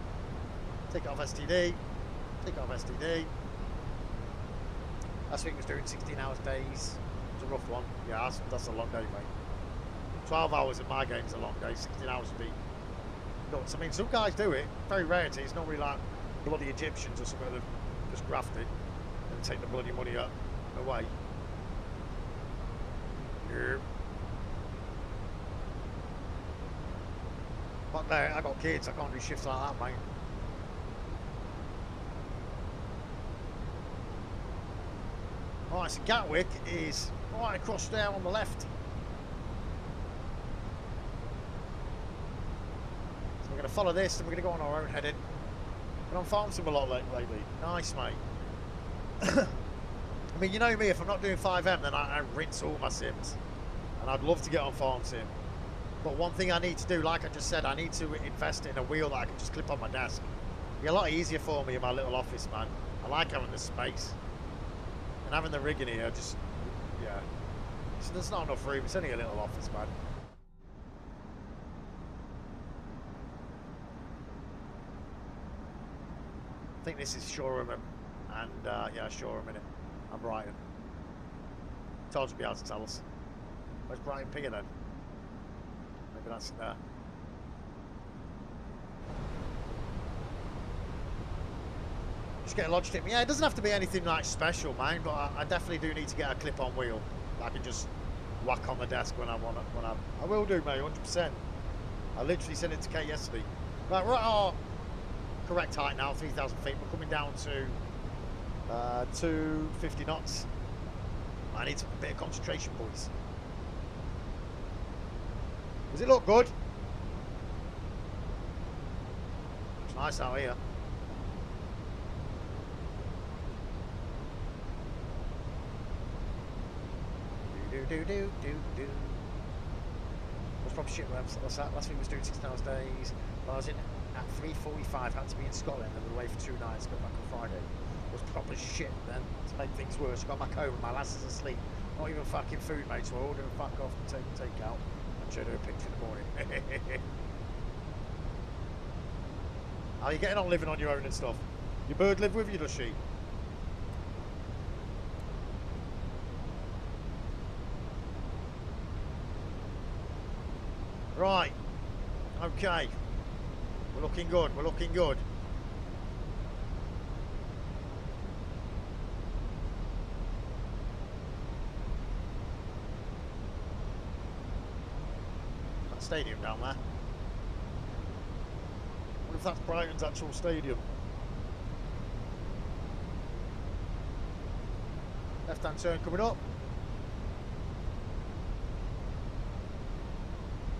take it off STD. Take it off STD. Last week was doing 16 hours days. It's a rough one. Yeah, that's a long day, mate. 12 hours in my game is a long day. 16 hours would be nuts. I mean, some guys do it. Very rare. It's not really like bloody Egyptians or something that have just grafted and take the bloody money away. Yep. But there, I got kids. I can't do shifts like that, mate. Right, so Gatwick is right across there on the left. So we're going to follow this and we're going to go on our own heading. Been on farm sim a lot lately. Nice, mate. I mean, you know me, if I'm not doing 5M, then I rinse all my sims. And I'd love to get on farm sim. But one thing I need to do, like I just said, I need to invest in a wheel that I can just clip on my desk. It'd be a lot easier for me in my little office, man. I like having the space. And having the rig in here, just, yeah. So there's not enough room. It's only a little office, man. I think this is Shoreham and yeah, Shoreham, innit? I'm Brighton. Told you to be able to tell us. Where's Brighton Pinger then? Maybe that's in there. Just get a Logitech. Yeah, it doesn't have to be anything like special, man, but I definitely do need to get a clip-on wheel that I can just whack on the desk when I want. I will do, mate, 100%. I literally sent it to Kate yesterday. Right, we're at our correct height now, 3,000 feet. We're coming down to 250 knots. I need a bit of concentration, boys. Does it look good? It's nice out here. Do. Was probably shit. What's that? Last week was doing 16 hours days. When I was in at 3:45, had to be in Scotland and away for 2 nights. Got back on Friday. Was proper shit then. To make things worse, got back home and my lass is asleep. Not even fucking food, mate. So I ordered a fuck off and take out and showed her a picture in the morning. How are you getting on living on your own and stuff? Your bird live with you, does she? Right, okay, we're looking good, we're looking good. That stadium down there. I wonder if that's Brighton's actual stadium. Left hand turn coming up.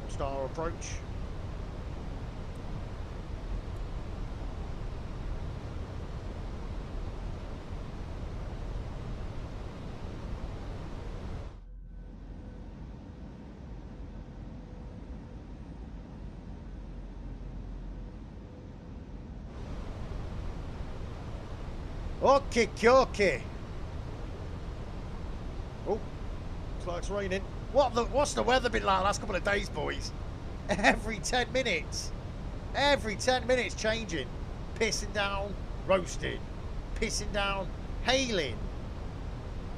Start our approach. Okay, okay. Oh, looks like it's raining. What's the weather been like the last couple of days, boys? Every 10 minutes. Every 10 minutes changing. Pissing down, roasting. Pissing down, hailing.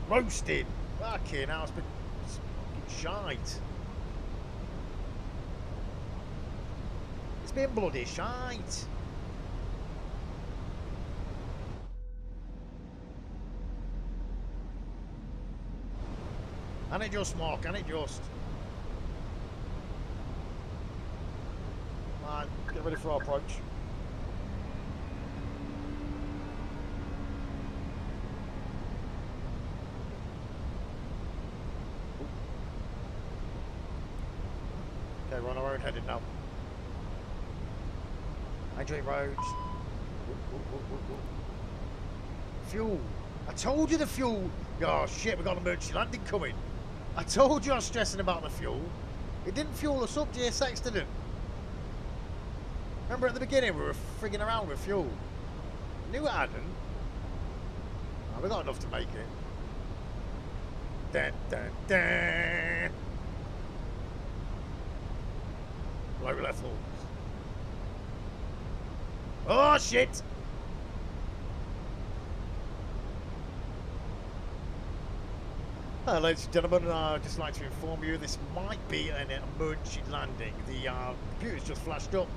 Roasting. Okay, now it's fucking shite. It's been bloody shite. And it just, Mark, and it just. Man, get ready for our approach. Okay, we're on our own headed now. Hydrate roads. Fuel. I told you the fuel. Oh shit, we got an emergency landing coming. I told you I was stressing about the fuel. It didn't fuel us up, GSX didn't. Remember at the beginning we were frigging around with fuel. I knew it hadn't. Oh, we got enough to make it. Dun, dun, dun. Low levels. Oh shit! Ladies and gentlemen, I'd just like to inform you this might be an emergency landing. The computer's just flashed up.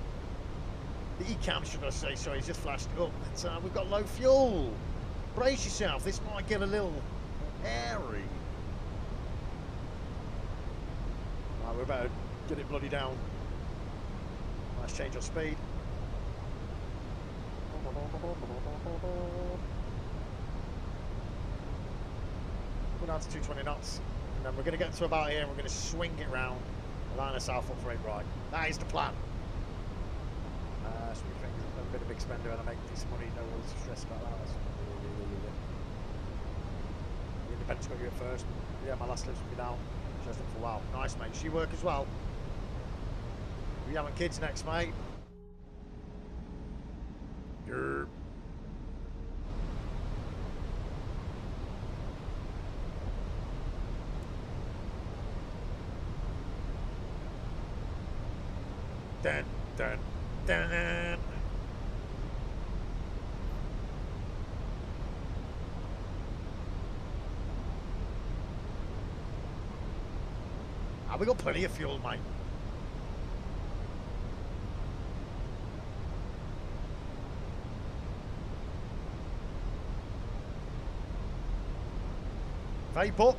The e-cam, should I say, sorry, it's just flashed up. But, we've got low fuel. Brace yourself, this might get a little hairy. Right, we're about to get it bloody down. Let's change our speed. We're down to 220 knots, and then we're going to get to about here and we're going to swing it round, line us south up for 8 right. That is the plan. So we think I'm a bit of a big spender and I make decent money, no one's stressed about that. The Independent's got you at first. Yeah, my last lives will be down. She has done for a while. Nice, mate. She work as well. We having kids next, mate? Yerp. Dun, dun, dun. We got plenty of fuel, mate. Vapor.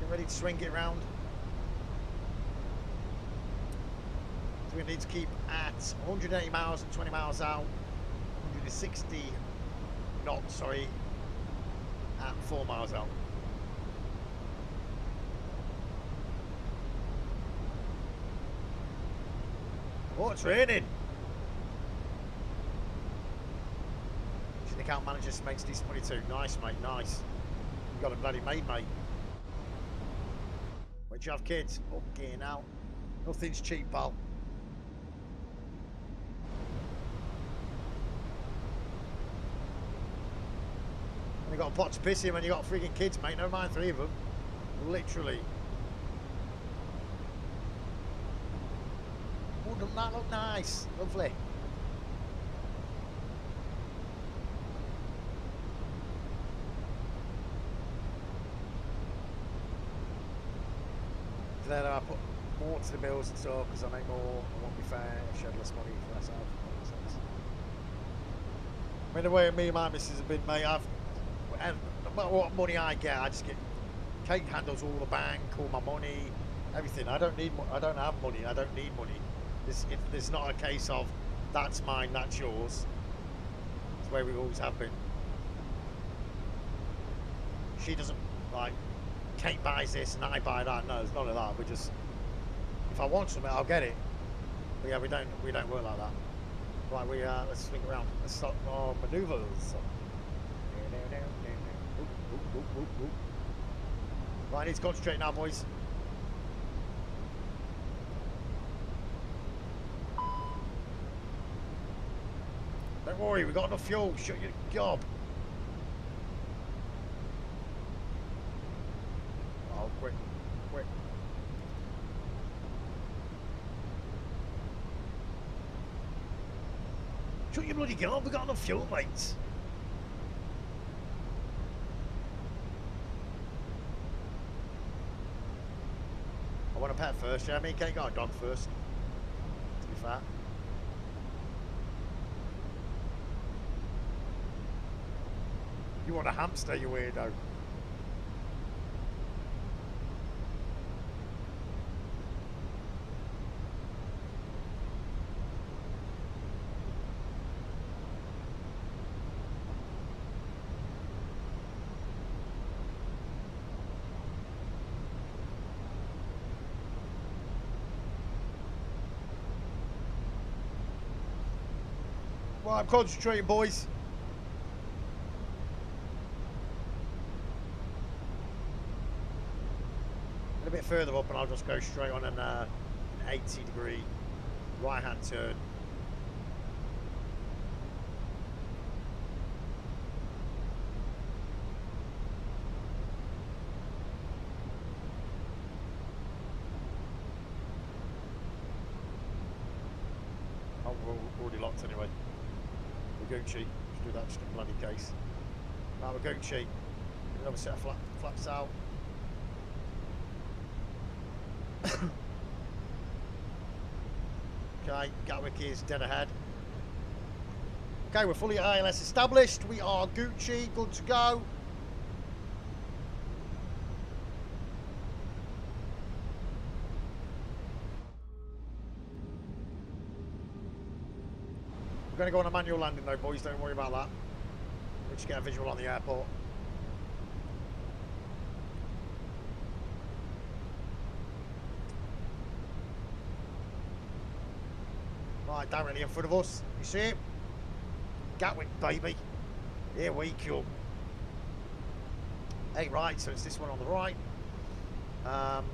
Ready to swing it round. So we need to keep at 180 miles and 20 miles out, 160 knots, sorry, at 4 miles out. Oh, it's raining. The account manager makes decent money too. Nice, mate, nice. You got a bloody made, mate. Where'd you have kids? Okay, now. Nothing's cheap, pal. When you got a pot to piss in when you got freaking kids, mate. Never mind 3 of them. Literally. Oh, doesn't that look nice? Lovely. Then I put more to the bills and stuff because I make more. I won't be fair. I shed less money for myself. I mean, the way me and my missus have been, mate, and no matter what money I get, I just get Kate handles all the bank, all my money, everything. I don't have money. I don't need money. It's not a case of that's mine, that's yours. It's the way we always have been. She doesn't like. Kate buys this and I buy that. No, it's none of that. We just, if I want something, I'll get it. But yeah, we don't work like that. Right, let's swing around. Let's start our manoeuvres. Right, I need to concentrate now, boys. Don't worry, we've got enough fuel. Shut your gob. Oh, quick, quick. Shut your bloody gob. We've got enough fuel, mates. I want a pet first, yeah? Me and Kate got a dog first. To be fair. You want a hamster, you weirdo. Well, I'm concentrating, boys. A bit further up and I'll just go straight on an 80-degree right hand turn. Oh, we're already locked anyway. We're Gucci. Let's do that just in bloody case. Right, we're Gucci. Another set of flaps out. Okay, Gatwick is dead ahead. Okay, we're fully ILS established. We are Gucci, good to go. We're going to go on a manual landing though, boys. Don't worry about that. We'll just get a visual on the airport. Right, directly in front of us. You see it? Gatwick, baby. Here we come. Hey, right, so it's this one on the right. 7.5,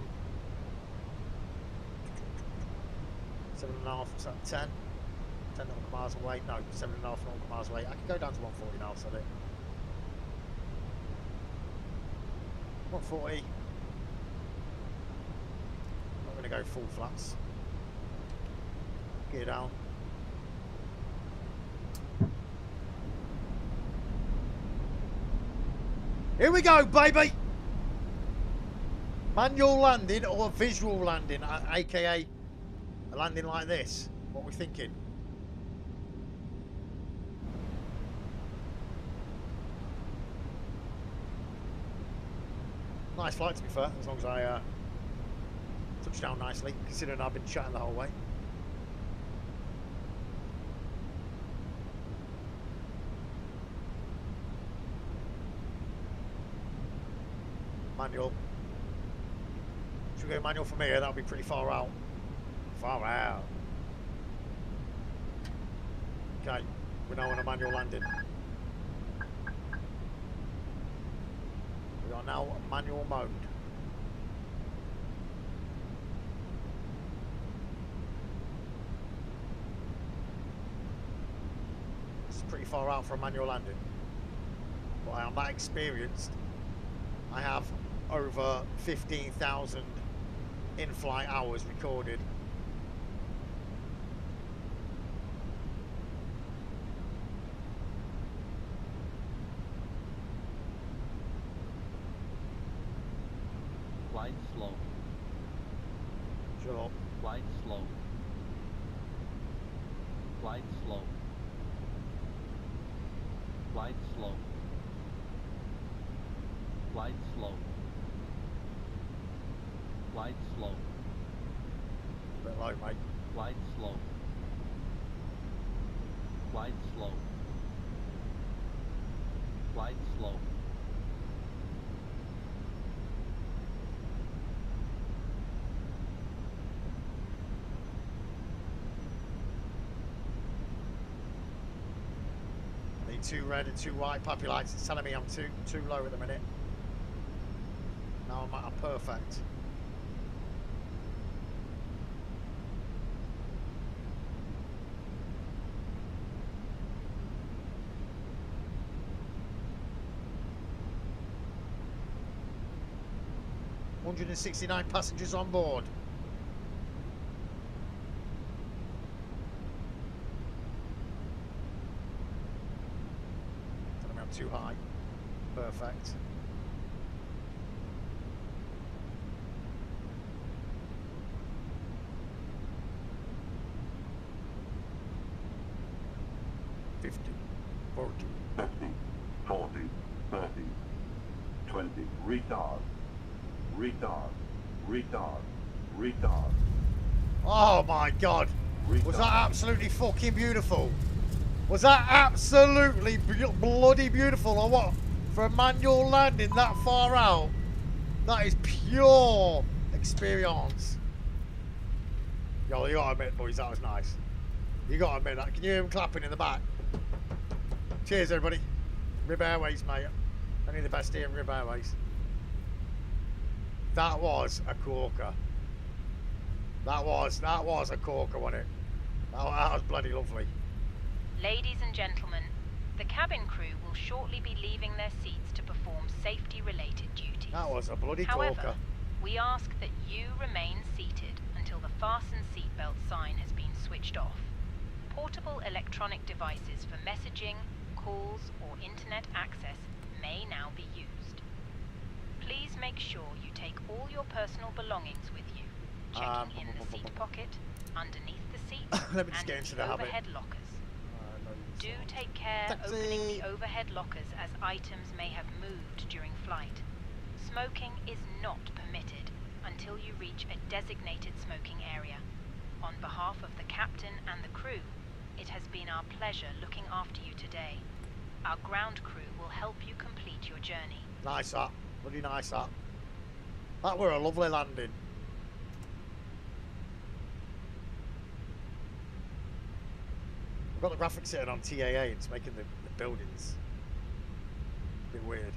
what's that, 10? 10 nautical miles away. No, 7.5 nautical miles away. I can go down to 140 now, so I do. 140. I'm going to go full flats. Gear down. Here we go, baby! Manual landing or visual landing, aka a landing like this. What are we thinking? Nice flight, to be fair, as long as I touch down nicely, considering I've been chatting the whole way. Manual. Should we go manual from here? That'll be pretty far out. Far out. Okay, we're now on a manual landing. We are now on manual mode. This is pretty far out for a manual landing. But I am that experienced. I have over 15,000 in-flight hours recorded. Flight slow. Shut up. Flight slow. Flight slow. Flight slow. Flight slow. Flight slow. A bit low, mate. Flight slow. Flight slow. Flight slow. I need 2 red and 2 white puppy lights. It's telling me I'm too low at the minute. Now I'm at a perfect. 169 passengers on board. Don't know if I'm too high. Perfect. Forty. 50, 40, 30, 20, retard, retard, retard, retard. Oh my God. Retard. Was that absolutely fucking beautiful? Was that absolutely bloody beautiful or what? For a manual landing that far out, that is pure experience. Yo, you gotta admit, boys, that was nice. You gotta admit that. Can you hear him clapping in the back? Cheers, everybody. Rib Airways, mate. Only the best here in Rib Airways. That was a corker. That was a corker, wasn't it? That was bloody lovely. Ladies and gentlemen, the cabin crew will shortly be leaving their seats to perform safety-related duties. That was a bloody However, corker. we ask that you remain seated until the fasten seatbelt sign has been switched off. Portable electronic devices for messaging, calls, or internet access may now be used. Please make sure you take all your personal belongings with you, checking in the seat pocket, underneath the seat, Let me just and get in into the the habit. overhead lockers. Do take care Taxi. opening the overhead lockers as items may have moved during flight. Smoking is not permitted until you reach a designated smoking area. On behalf of the captain and the crew, it has been our pleasure looking after you today. Our ground crew will help you complete your journey. Nice that. Bloody nice that. That were a lovely landing. I've got the graphics sitting on TAA. It's making the buildings a bit weird.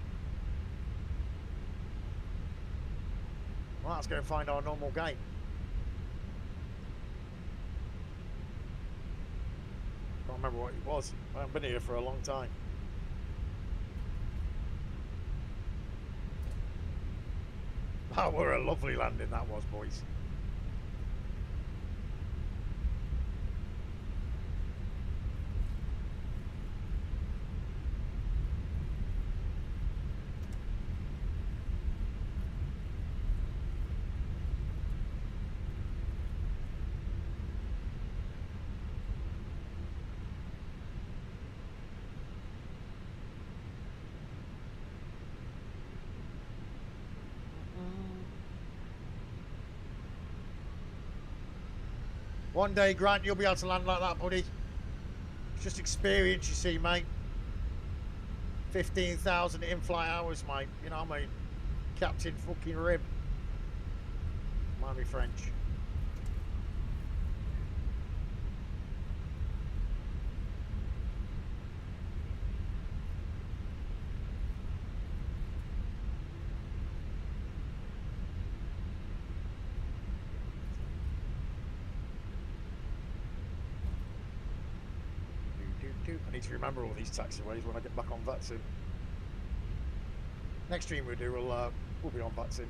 Well, let's go and find our normal gate. Can't remember what it was. I haven't been here for a long time. That were a lovely landing, that was, boys. One day, Grant, you'll be able to land like that, buddy. It's just experience, you see, mate. 15,000 in-flight hours, mate. You know what I mean? Captain fucking Rib. Mind me French. I need to remember all these taxiways when I get back on Vatsim. Next stream we'll do, we'll be on Vatsim.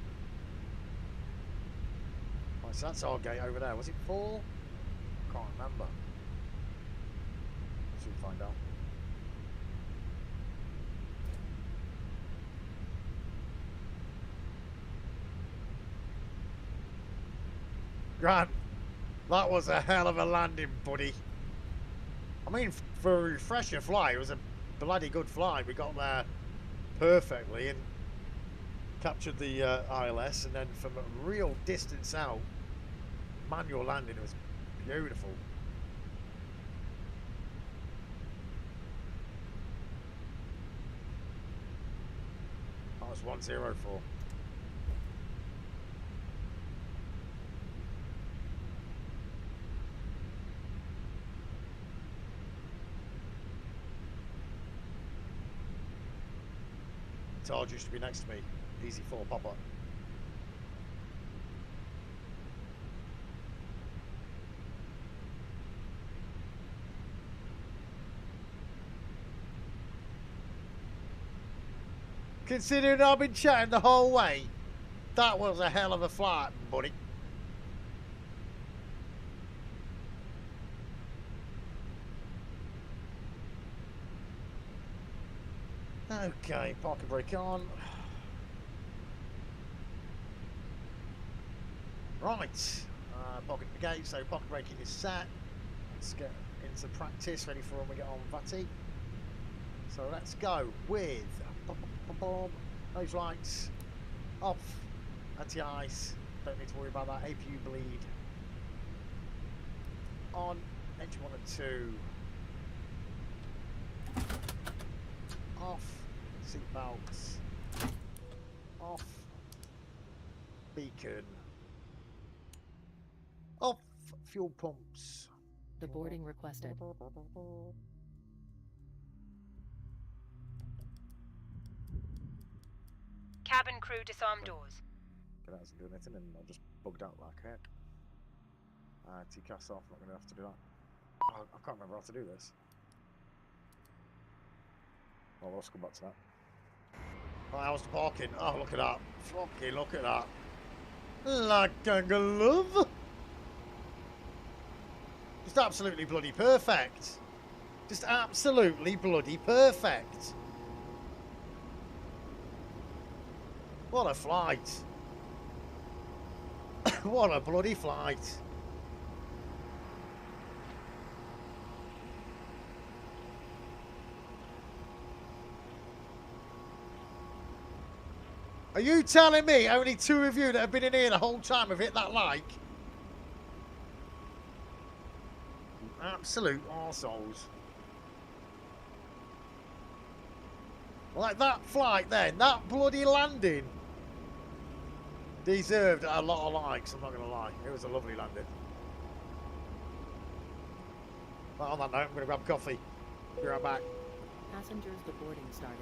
Right, so that's our gate over there. Was it 4? Can't remember. Let's soon find out. Grant, that was a hell of a landing, buddy. I mean, for a refresher fly, it was a bloody good fly. We got there perfectly and captured the ILS, and then from a real distance out, manual landing was beautiful. That was 104. Taj used to be next to me. Easy 4 Papa. Considering I've been chatting the whole way. That was a hell of a flight, buddy. Okay, parking brake on. Right, parking the gate, so parking braking is set. Let's get into practice, ready for when we get on VATI. So let's go with nose lights off, anti-ice, don't need to worry about that, APU bleed on, engine 1 and 2 off, seat belts off, beacon off, fuel pumps. The boarding requested. Cabin crew disarm doors. That doesn't do anything, and I'll just bugged out like heck. TCAS off, not going to have to do that. I can't remember how to do this. Well, let's come back to that. Right, how's the parking? Oh, look at that. Fucking look at that. Like a glove. Just absolutely bloody perfect. Just absolutely bloody perfect. What a flight. What a bloody flight. Are you telling me only 2 of you that have been in here the whole time have hit that like? Absolute arseholes. Like that flight then, that bloody landing deserved a lot of likes, I'm not going to lie. It was a lovely landing. But on that note, I'm going to grab coffee. Be right back. Passengers, the boarding started.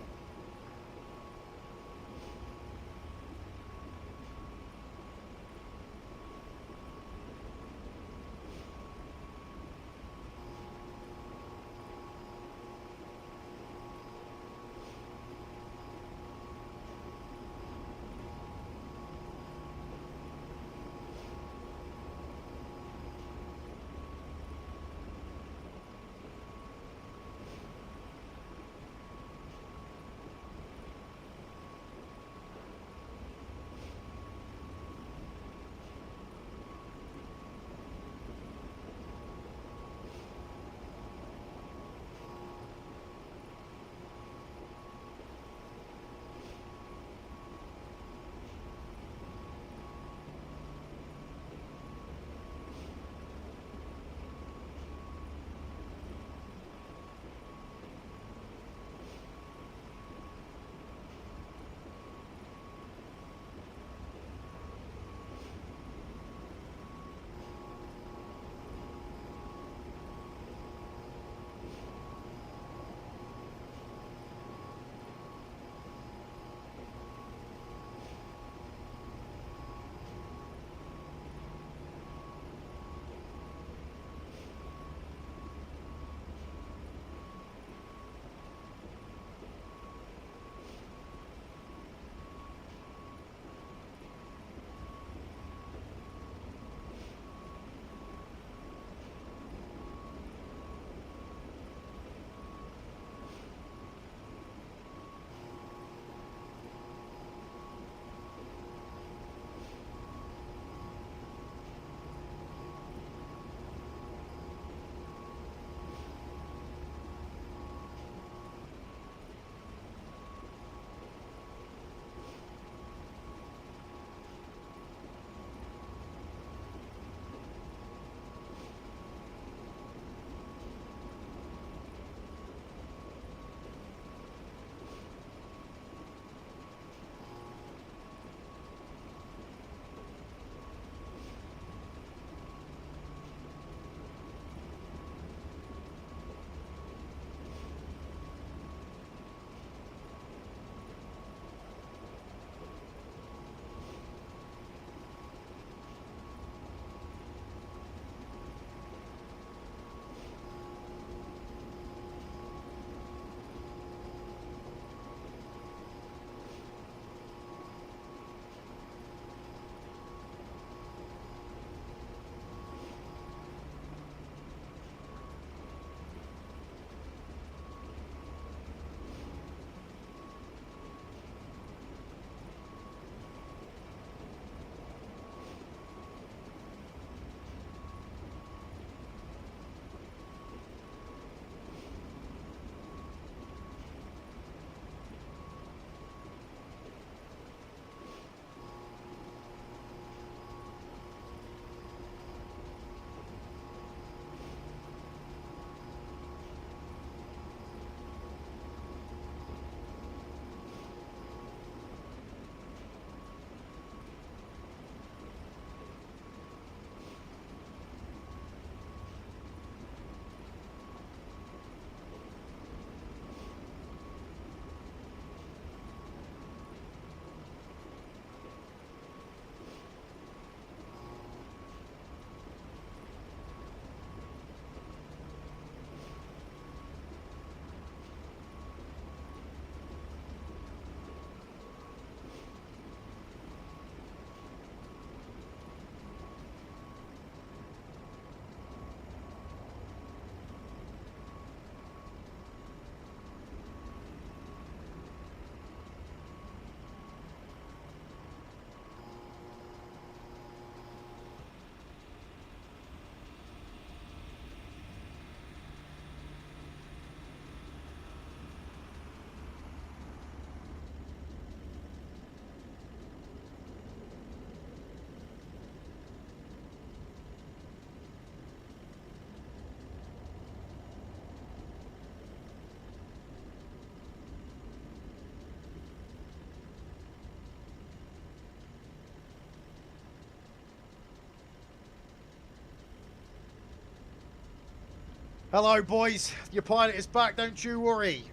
Hello, boys. Your pilot is back. Don't you worry.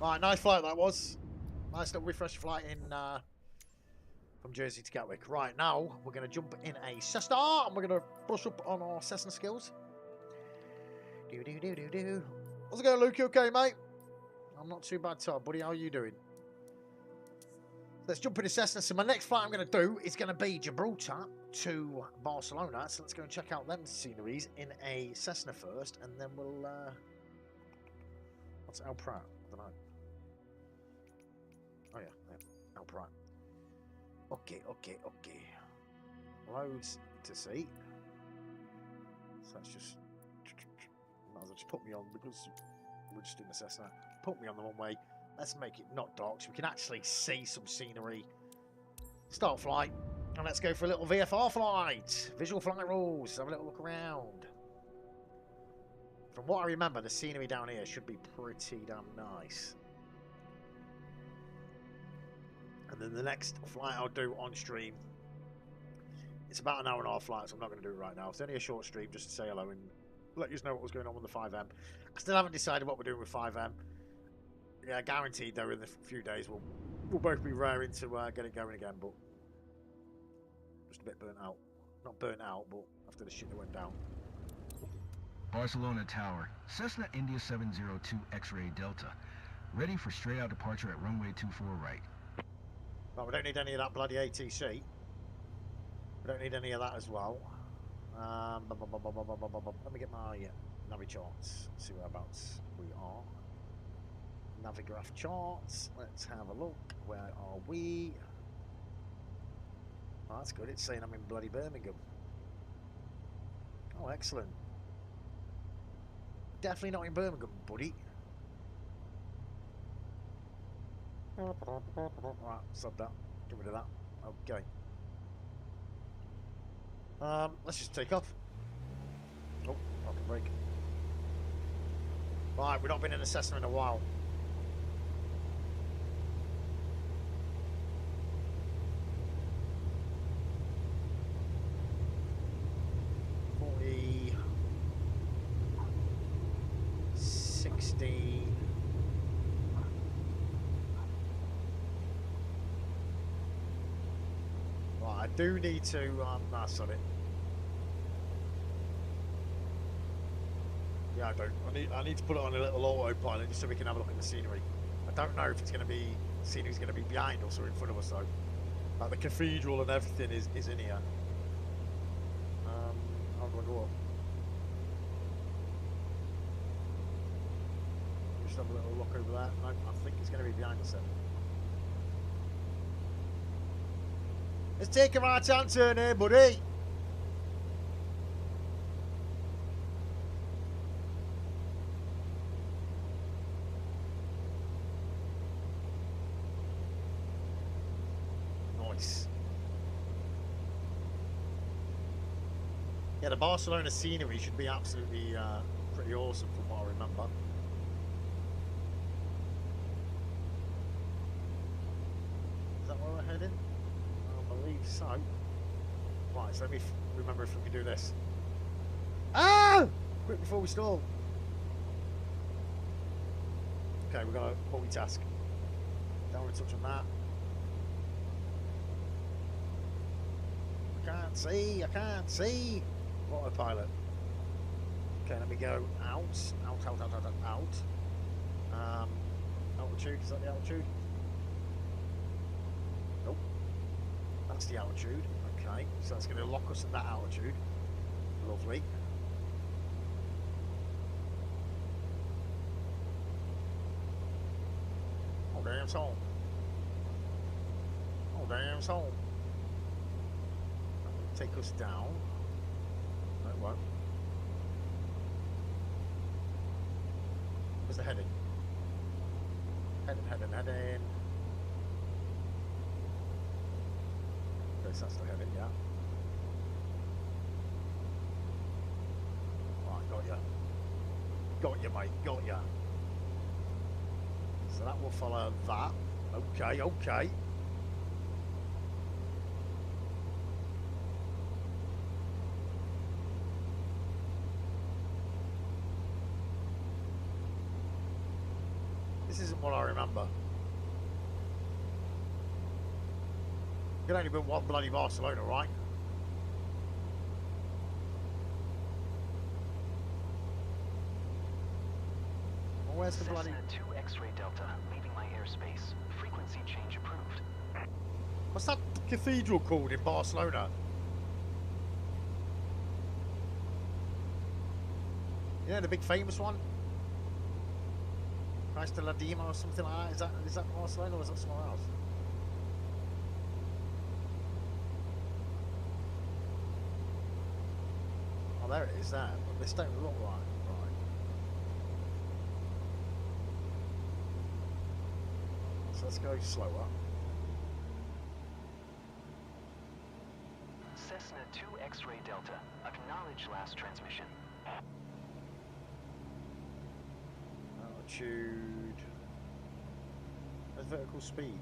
Right, nice flight that was. Nice little refresh flight in from Jersey to Gatwick. Right, now we're going to jump in a Cessna and we're going to brush up on our Cessna skills. Do. How's it going, Luke? You okay, mate? I'm not too bad, Todd, buddy. How are you doing? Let's jump in a Cessna. So my next flight I'm going to do is going to be Gibraltar to Barcelona. So let's go and check out them sceneries in a Cessna first, and then we'll... what's El Prat? I don't know. Oh, yeah. El Prat. Okay. Loads to see. So let's just... Might as well just put me on, because we're just in the Cessna. Put me on the one way. Let's make it not dark so we can actually see some scenery. Start flight. And let's go for a little VFR flight. Visual flight rules. Have a little look around. From what I remember, the scenery down here should be pretty damn nice. And then the next flight I'll do on stream, it's about an hour and a half flight, so I'm not going to do it right now. It's only a short stream just to say hello and let you know what was going on with the 5M. I still haven't decided what we're doing with 5M. Yeah, guaranteed though in a few days we'll both be raring to get it going again, but just a bit burnt out. Not burnt out, but after the shit that went down. Barcelona Tower, Cessna India 702 X-Ray Delta. Ready for straight out departure at runway 24 right. But we don't need any of that bloody ATC. We don't need any of that as well. Let me get my Navi charts. See whereabouts we are. Navigraph charts. Let's have a look. Where are we? Oh, that's good. It's saying I'm in bloody Birmingham. Oh, excellent. Definitely not in Birmingham, buddy. Right, sub that. Get rid of that. Okay. Let's just take off. Oh, parking brake. Right, we've not been in a Cessna in a while. Right, I do need to, that's on it. Yeah, I don't. I need to put it on a little autopilot just so we can have a look at the scenery. I don't know if it's going to be, scenery's going to be behind us or in front of us though. Like the cathedral and everything is in here. How do I go up? Just have a little look over there. No, I think it's going to be behind us then. Let's take a right hand turn here, buddy. Nice. Yeah, the Barcelona scenery should be absolutely pretty awesome from what I remember. Is that where we're heading? I believe so. Right, so let me remember if we can do this. Ah! Quick before we stall. Okay, we're going to multitask. Don't want to touch on that. I can't see. Autopilot. Okay, let me go out. Altitude, is that the altitude? Nope. That's the altitude. Okay, so that's going to lock us at that altitude. Lovely. Oh, damn, it's home. Oh, damn, it's home. Take us down. No, it won't. Where's the heading? Heading. Okay, so that's the heading, yeah. Right, got ya. Got ya, mate, got ya. So that will follow that. Okay. This isn't what I remember. It could only been one bloody Barcelona, right? Well, where's the bloody... Cessna 2 X-ray Delta, leaving my airspace. Frequency change approved. What's that cathedral called in Barcelona? Yeah, the big famous one? Christ de la Dima or something like that. Is that Barcelona or is that somewhere else? Oh, there it is there. But this don't look right. Right. So let's go slower. Cessna 2 X-ray Delta, acknowledge last transmission. Altitude. There's vertical speed.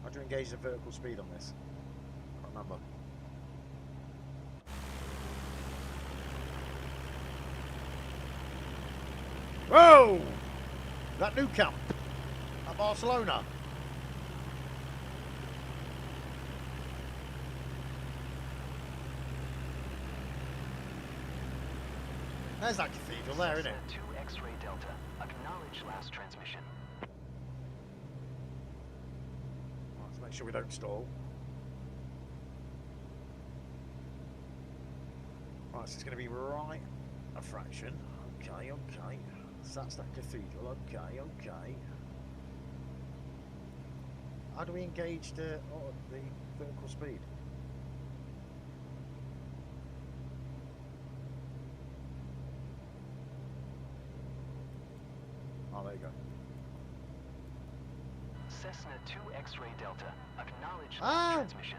How do you engage the vertical speed on this? I can't remember. Whoa! That new camp at Barcelona. There's that cathedral there, isn't it? Cessna 2 X-ray Delta, acknowledge last transmission. Let's make sure we don't stall. Right, so it's going to be right a fraction. Okay, okay. So that's that cathedral. Okay, okay. How do we engage the vertical speed? Oh, there you go. Cessna 2 X-ray Delta, acknowledge Ah! last transmission.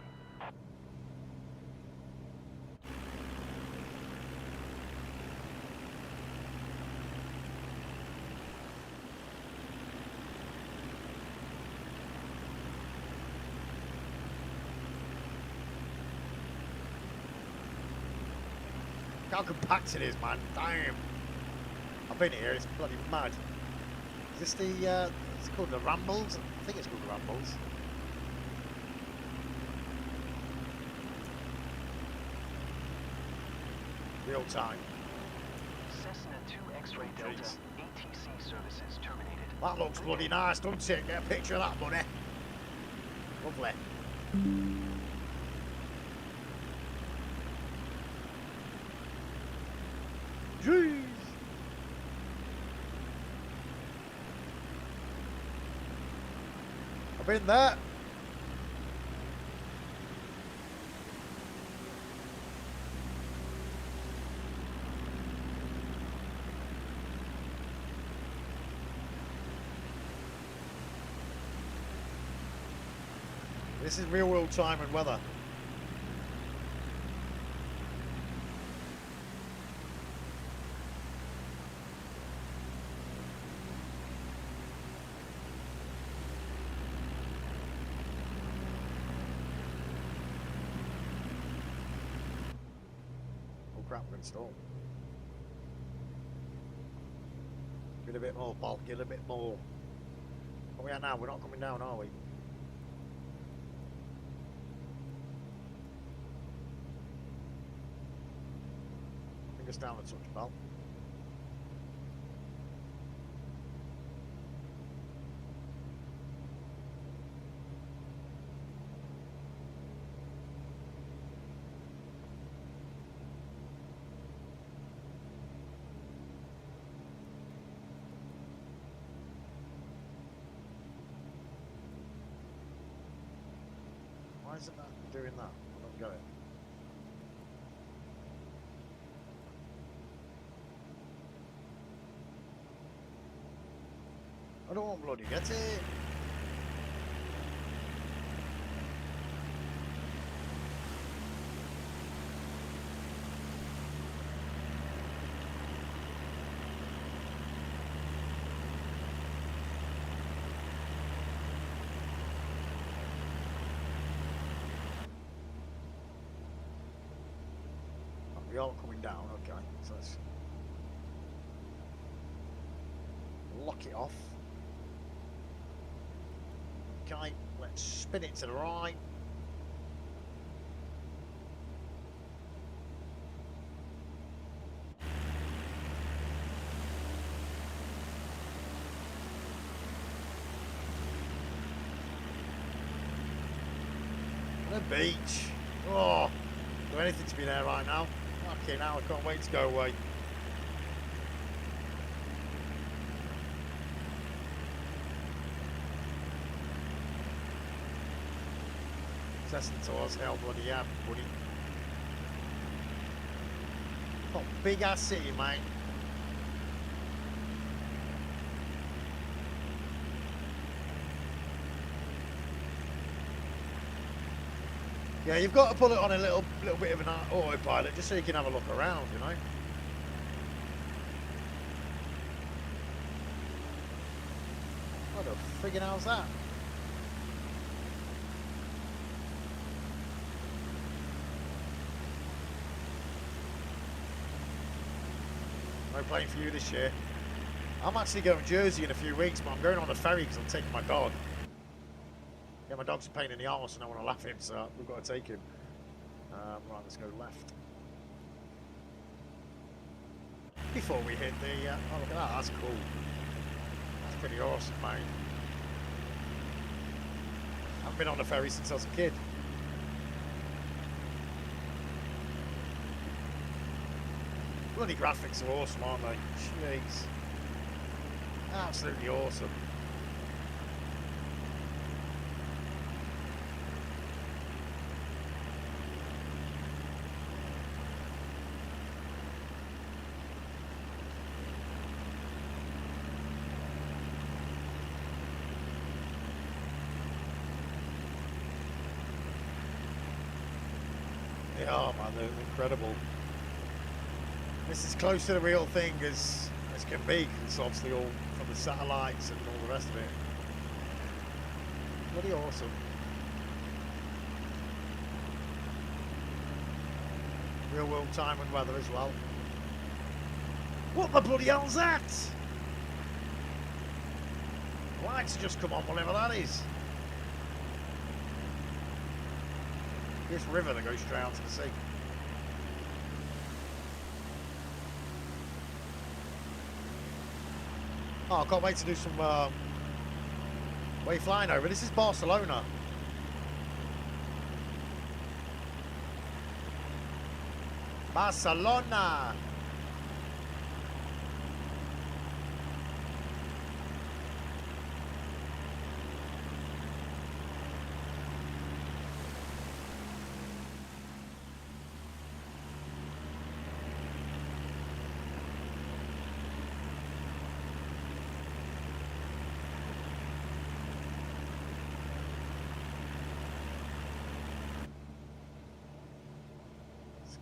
How compact it is, man. Damn. I've been here, it's bloody mad. Is this the, it's called the Rambles? I think it's called the Rambles. Real time. Cessna 2 X-ray Delta, Jeez. ATC services terminated. That looks bloody nice, doesn't it? Get a picture of that, buddy. Lovely. Jeez. I've been there. This is real world time and weather. Oh crap, we're installed. Get a bit more, Bob, get a bit more. Where we are now? We're not coming down, are we? Bring us down a touch, pal. Why isn't that doing that? I don't get it. I don't bloody get it. We are coming down, okay. So let's block it off. Okay, let's spin it to the right. The beach. Oh, do anything to be there right now. Okay, now I can't wait to go away. Testing towards hell, bloody yeah, buddy. Oh, big ass city, mate. Yeah, you've got to put it on a little bit of an autopilot just so you can have a look around, you know. What the friggin' hell's that? No plane for you this year. I'm actually going to Jersey in a few weeks, but I'm going on a ferry because I'm taking my dog. Yeah, my dog's a pain in the arse and I want to laugh him, so we've got to take him. Right, let's go left. Before we hit the... oh, look at that, that's cool. That's pretty awesome, mate. I haven't been on a ferry since I was a kid. Bloody graphics are awesome, aren't they? Jeez. Absolutely awesome. Oh man, they're incredible. This is close to the real thing as can be, because it's obviously all from the satellites and all the rest of it. Bloody awesome. Real world time and weather as well. What the bloody hell's that? Lights just come on, whatever that is. This river that goes straight out to the sea. Oh, I can't wait to do some where are you flying over? This is Barcelona. Barcelona.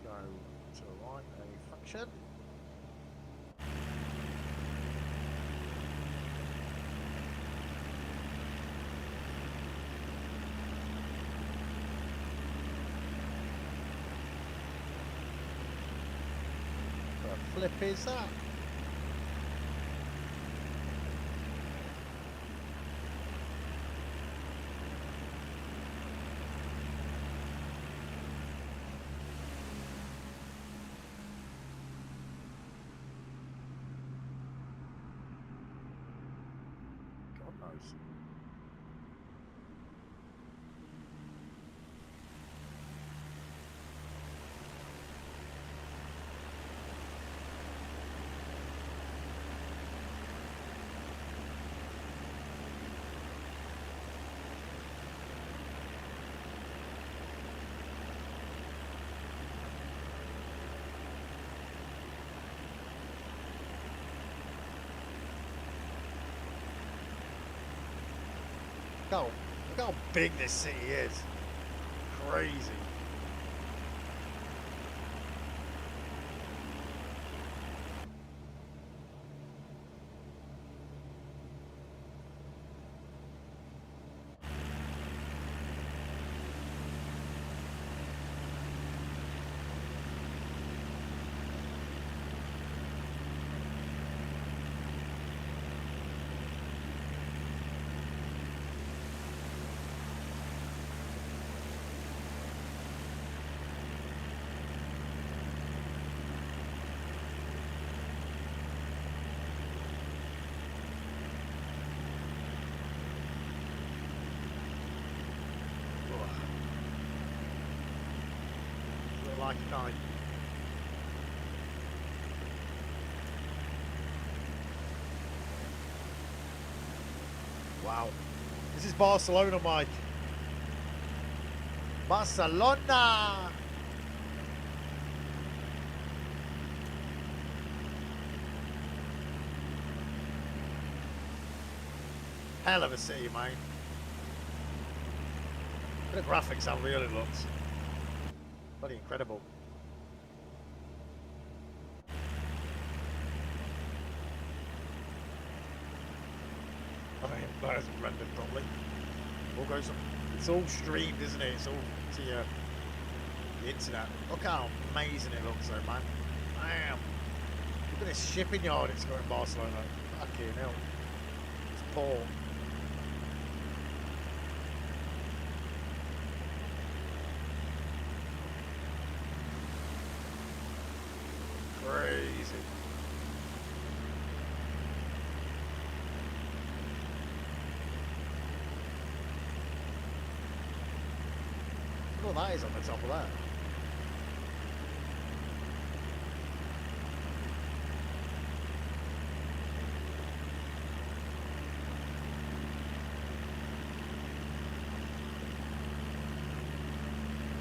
Go to the right, a function. What the flip is that? Look how big this city is. Crazy. like at night. Wow. This is Barcelona, Mike. Barcelona! Hell of a city, mate. The graphics, how real it looks. Bloody incredible. I mean, that isn't rendered properly. All goes, it's all streamed, isn't it? It's all to the internet. Look how amazing it looks, though, man. Damn. Look at this shipping yard it's got in Barcelona. Fucking hell. It's poor. Crazy. Look what that is on the top of that.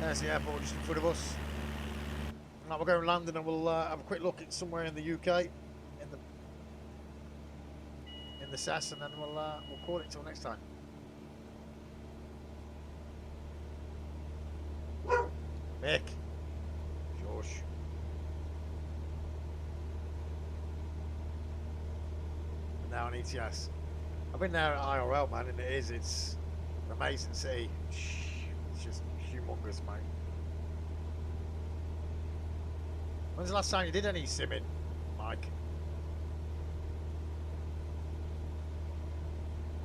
There's the airport just in front of us. Now we're going to London and we'll have a quick look at somewhere in the UK, in the SAS, and then we'll call it till next time. Mick, Josh. And now on ETS. I've been there at IRL, man, and it's an amazing city. It's just humongous, mate. When's the last time you did any simming, Mike?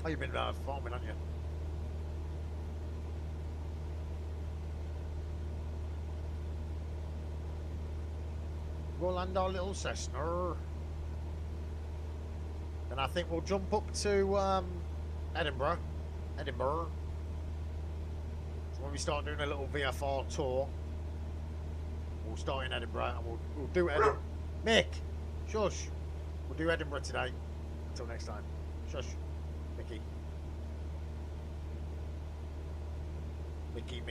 Oh, you've been farming, haven't you? We'll land our little Cessna. Then I think we'll jump up to Edinburgh. So when we start doing a little VFR tour, we'll start in Edinburgh and we'll do Edinburgh. Mick, shush. We'll do Edinburgh today. Until next time. Shush. Mickey. Mickey.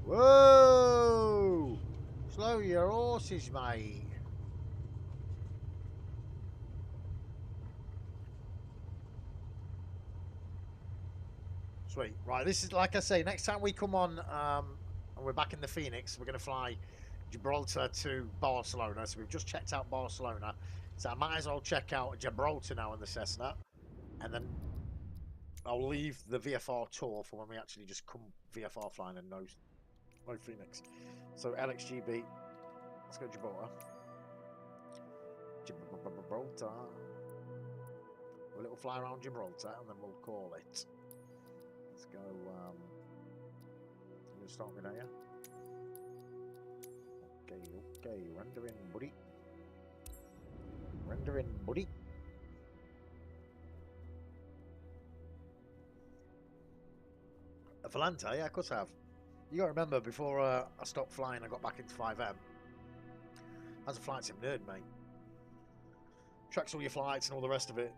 Whoa! Slow your horses, mate. Sweet. Right, this is, like I say, next time we come on and we're back in the Phoenix, we're going to fly Gibraltar to Barcelona. So we've just checked out Barcelona. So I might as well check out Gibraltar now in the Cessna. And then I'll leave the VFR tour for when we actually just come VFR flying and no Phoenix. So LXGB, let's go Gibraltar. Gibraltar. A little fly around Gibraltar and then we'll call it. Let's go. I'm gonna start with that, yeah. Okay, rendering, buddy. A Volanta, yeah, of course I have. You gotta remember, before I stopped flying, I got back into 5M. As a flight sim nerd, mate. Tracks all your flights and all the rest of it.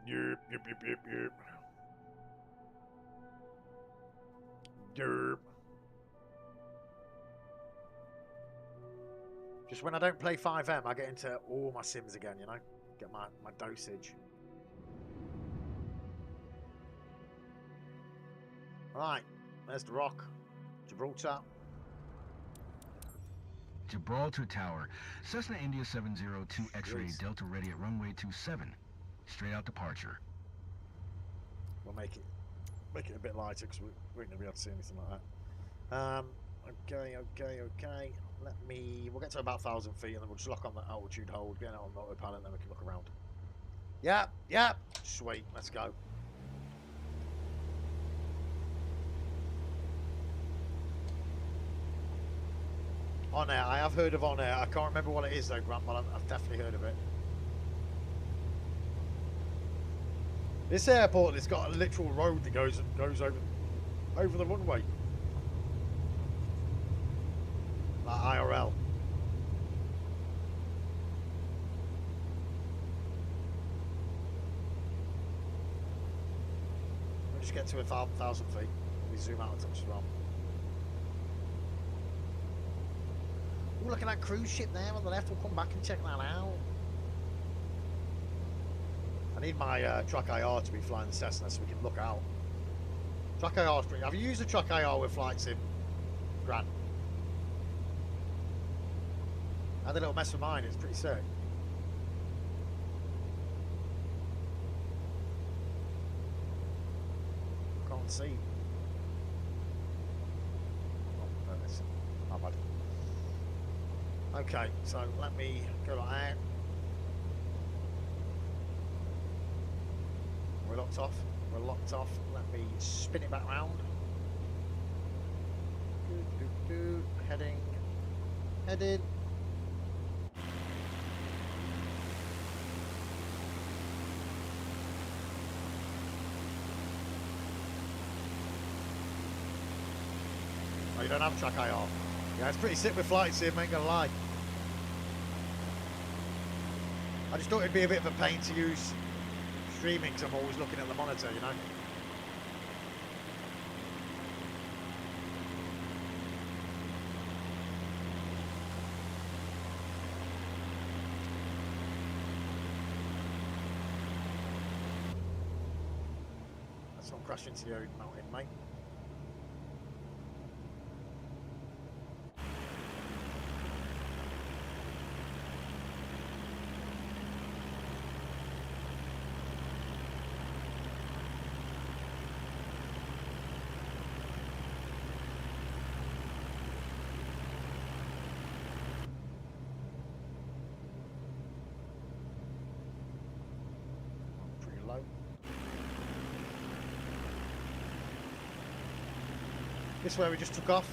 Yep. Derp. Just when I don't play 5M, I get into all my sims again, you know? Get my dosage. Right, there's the rock. Gibraltar. Gibraltar Tower. Cessna India 702 X-ray Delta ready at runway 27. Straight out departure. We'll make it a bit lighter because we ain't gonna be able to see anything like that. Okay. We'll get to about 1,000 feet and then we'll just lock on the altitude hold, get out on the autopilot, and then we can look around. Yep. Sweet, let's go. On Air, I have heard of On Air. I can't remember what it is though, Grant, but I've definitely heard of it. This airport has got a literal road that goes over the runway. Like IRL. We'll just get to 1,000 feet. We zoom out a touch as well. Ooh, look at that cruise ship there on the left. We'll come back and check that out. I need my Truck IR to be flying the Cessna so we can look out. Truck IR is pretty... Have you used the Truck IR with Flight Sim, Grant? I had a little mess with mine. It's pretty sick. Can't see. Oh, no, that's not bad. Okay, so let me go like that. We're locked off. Let me spin it back round. Heading. Headed. Oh, you don't have Track IR? Yeah, it's pretty sick with Flight Sim, ain't gonna lie. I just thought it'd be a bit of a pain to use streaming because I'm always looking at the monitor, you know. Let's not crash into the mountain, mate. This way we just took off.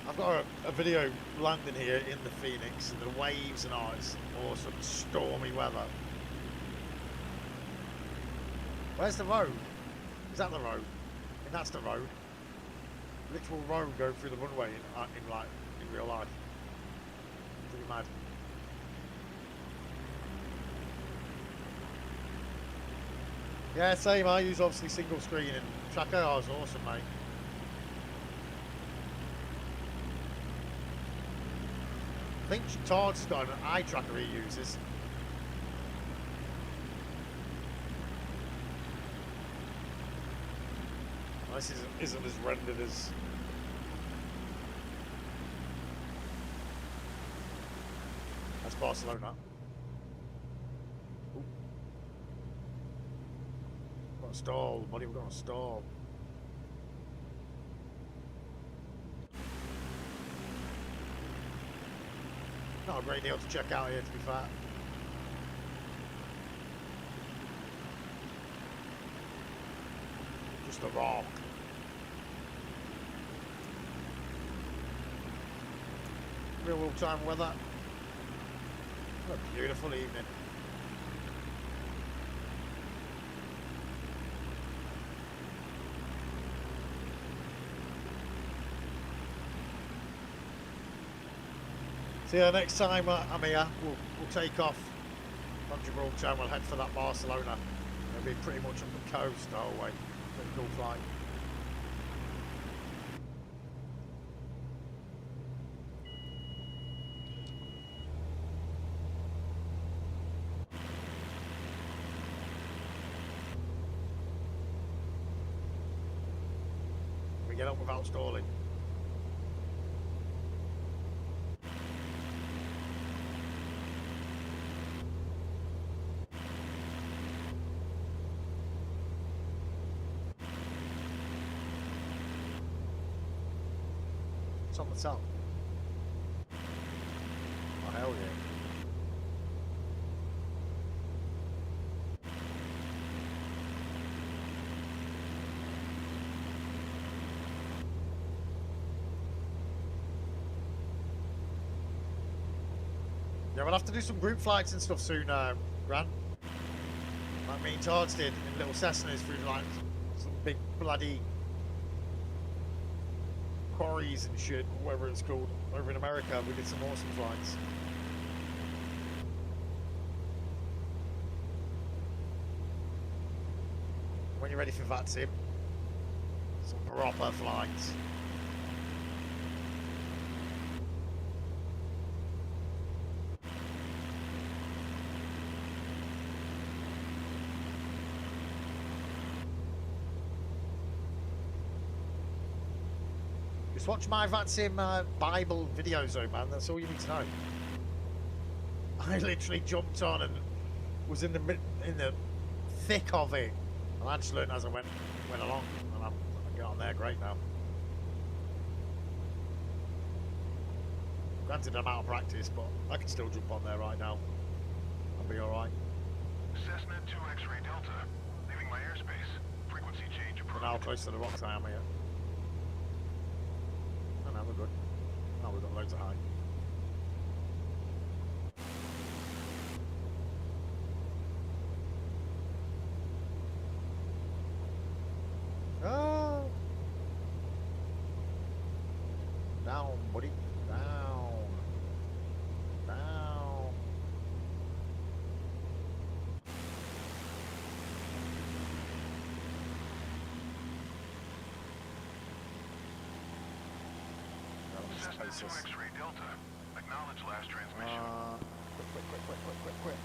I've got a video landing here in the Phoenix and the waves and all, it's awesome, stormy weather. Where's the road? Is that the road? And that's the road. Literal road going through the runway in real life. Pretty mad. Yeah, same. I use obviously single screen and Track IR is awesome, mate. I think Todd's got an eye tracker he uses. Well, this isn't as rendered as... That's Barcelona. Ooh. Got a stall, buddy, we've got a stall. Not a great deal to check out here, to be fair. Just a rock. Real time weather. What a beautiful evening. So yeah, next time I'm here, we'll take off from Gibraltar and we'll head for that Barcelona. It'll be pretty much on the coast the whole way. Pretty cool flight. get up without stalling. It's on the top. Oh, hell yeah. Yeah, we'll have to do some group flights and stuff soon, Grant. Like me and Tards did in little Cessnas through like some big bloody quarries and shit, whatever it's called, over in America. We did some awesome flights. When you're ready for that, Sim, some proper flights. Just watch my VATSIM Bible videos though, man. That's all you need to know. I literally jumped on and was in the thick of it, and I just learned as I went along, and I got on there great now. Granted, I'm out of practice, but I can still jump on there right now. I'll be all right. Cessna 2 X-ray Delta, leaving my airspace. Frequency change approved. But how close to the rocks I am here. Oh, no, we're good. Oh, we've got loads of height. Oh! Down, buddy. Down. Down. Cessna 2 X-ray Delta, acknowledge last transmission. Quick.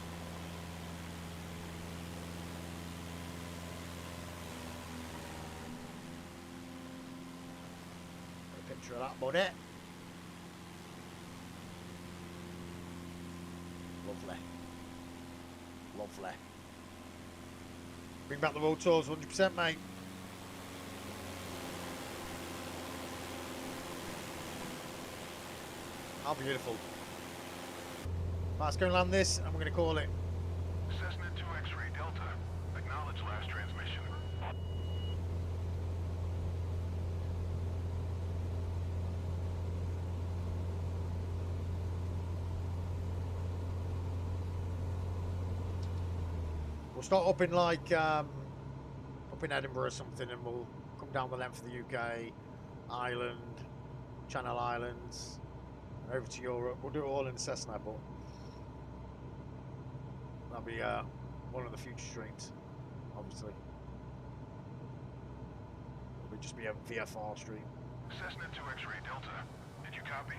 Get a picture of that, buddy. Lovely. Bring back the road tours, 100%, mate. How beautiful. Right, let's go and land this, and we're going to call it. Cessna 2 X-ray Delta, acknowledge last transmission. We'll start up in like up in Edinburgh or something, and we'll come down the length of the UK, Ireland, Channel Islands, over to Europe. We'll do it all in Cessna, but that'll be one of the future streams, obviously. It'll just be a VFR stream. Cessna 2 X-ray Delta, did you copy?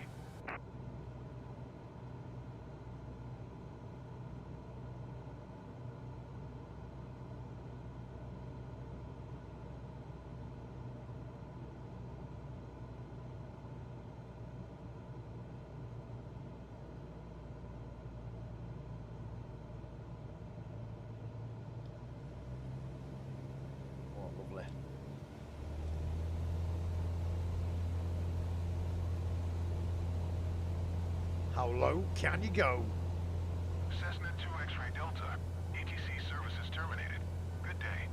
Oh, lovely. How low can you go? Cessna 2 X-ray Delta, ATC services terminated. Good day.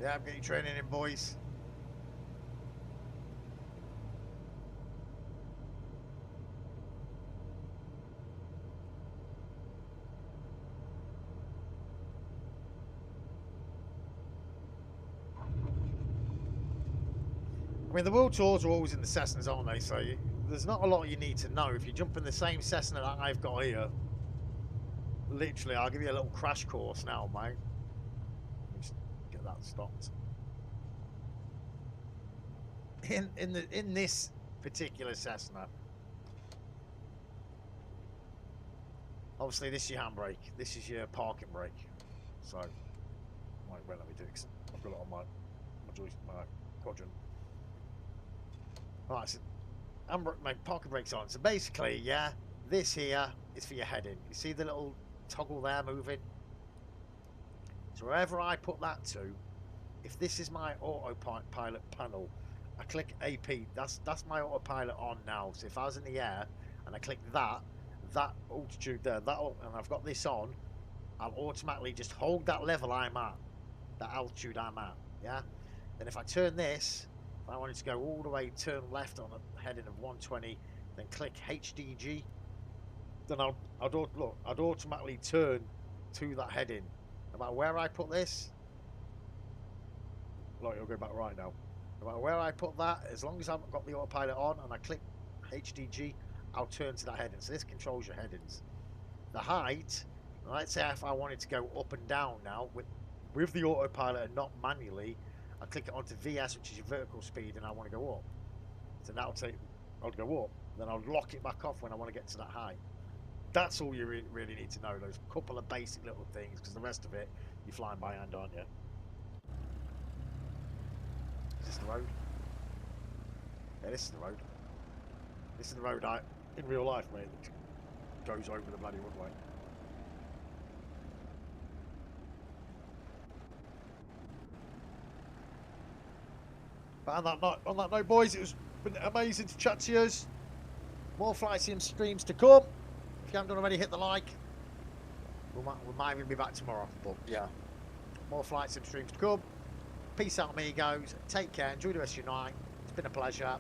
Yeah, I'm getting training in, boys. mean, the world tours are always in the Cessnas, aren't they? So there's not a lot you need to know. If you jump in the same Cessna that I've got here, literally, I'll give you a little crash course now, mate. Just get that stopped. In this particular Cessna, obviously this is your handbrake, this is your parking brake. So, wait, let me do it. I've got it on my quadrant. Right, so my parking brake's on. So basically, yeah, this here is for your heading. You see the little toggle there moving? So wherever I put that to, if this is my autopilot panel, I click AP, that's my autopilot on now. So if I was in the air and I click that altitude there, and I've got this on, I'll automatically just hold that level I'm at, that altitude I'm at, yeah? Then if I turn this, if I wanted to go all the way, turn left on a heading of 120, then click HDG, then I'd automatically turn to that heading. No matter where I put this, look, it'll go back right now. No matter where I put that, as long as I've got the autopilot on and I click HDG, I'll turn to that heading. So this controls your headings. The height, let's say if I wanted to go up and down now with the autopilot and not manually, I click it onto VS, which is your vertical speed, and I want to go up. So that'll take, I'll go up, then I'll lock it back off when I want to get to that height. That's all you really need to know, those couple of basic little things, because the rest of it, you're flying by hand, aren't you? Is this the road? Yeah, this is the road. This is the road in real life, mate, it goes over the bloody runway. But on that note, boys, it was been amazing to chat to you. More flight sim streams to come. If you haven't done already, hit the like. We might even be back tomorrow, but yeah, more flight sim streams to come. Peace out, amigos. Take care. Enjoy the rest of your night. It's been a pleasure.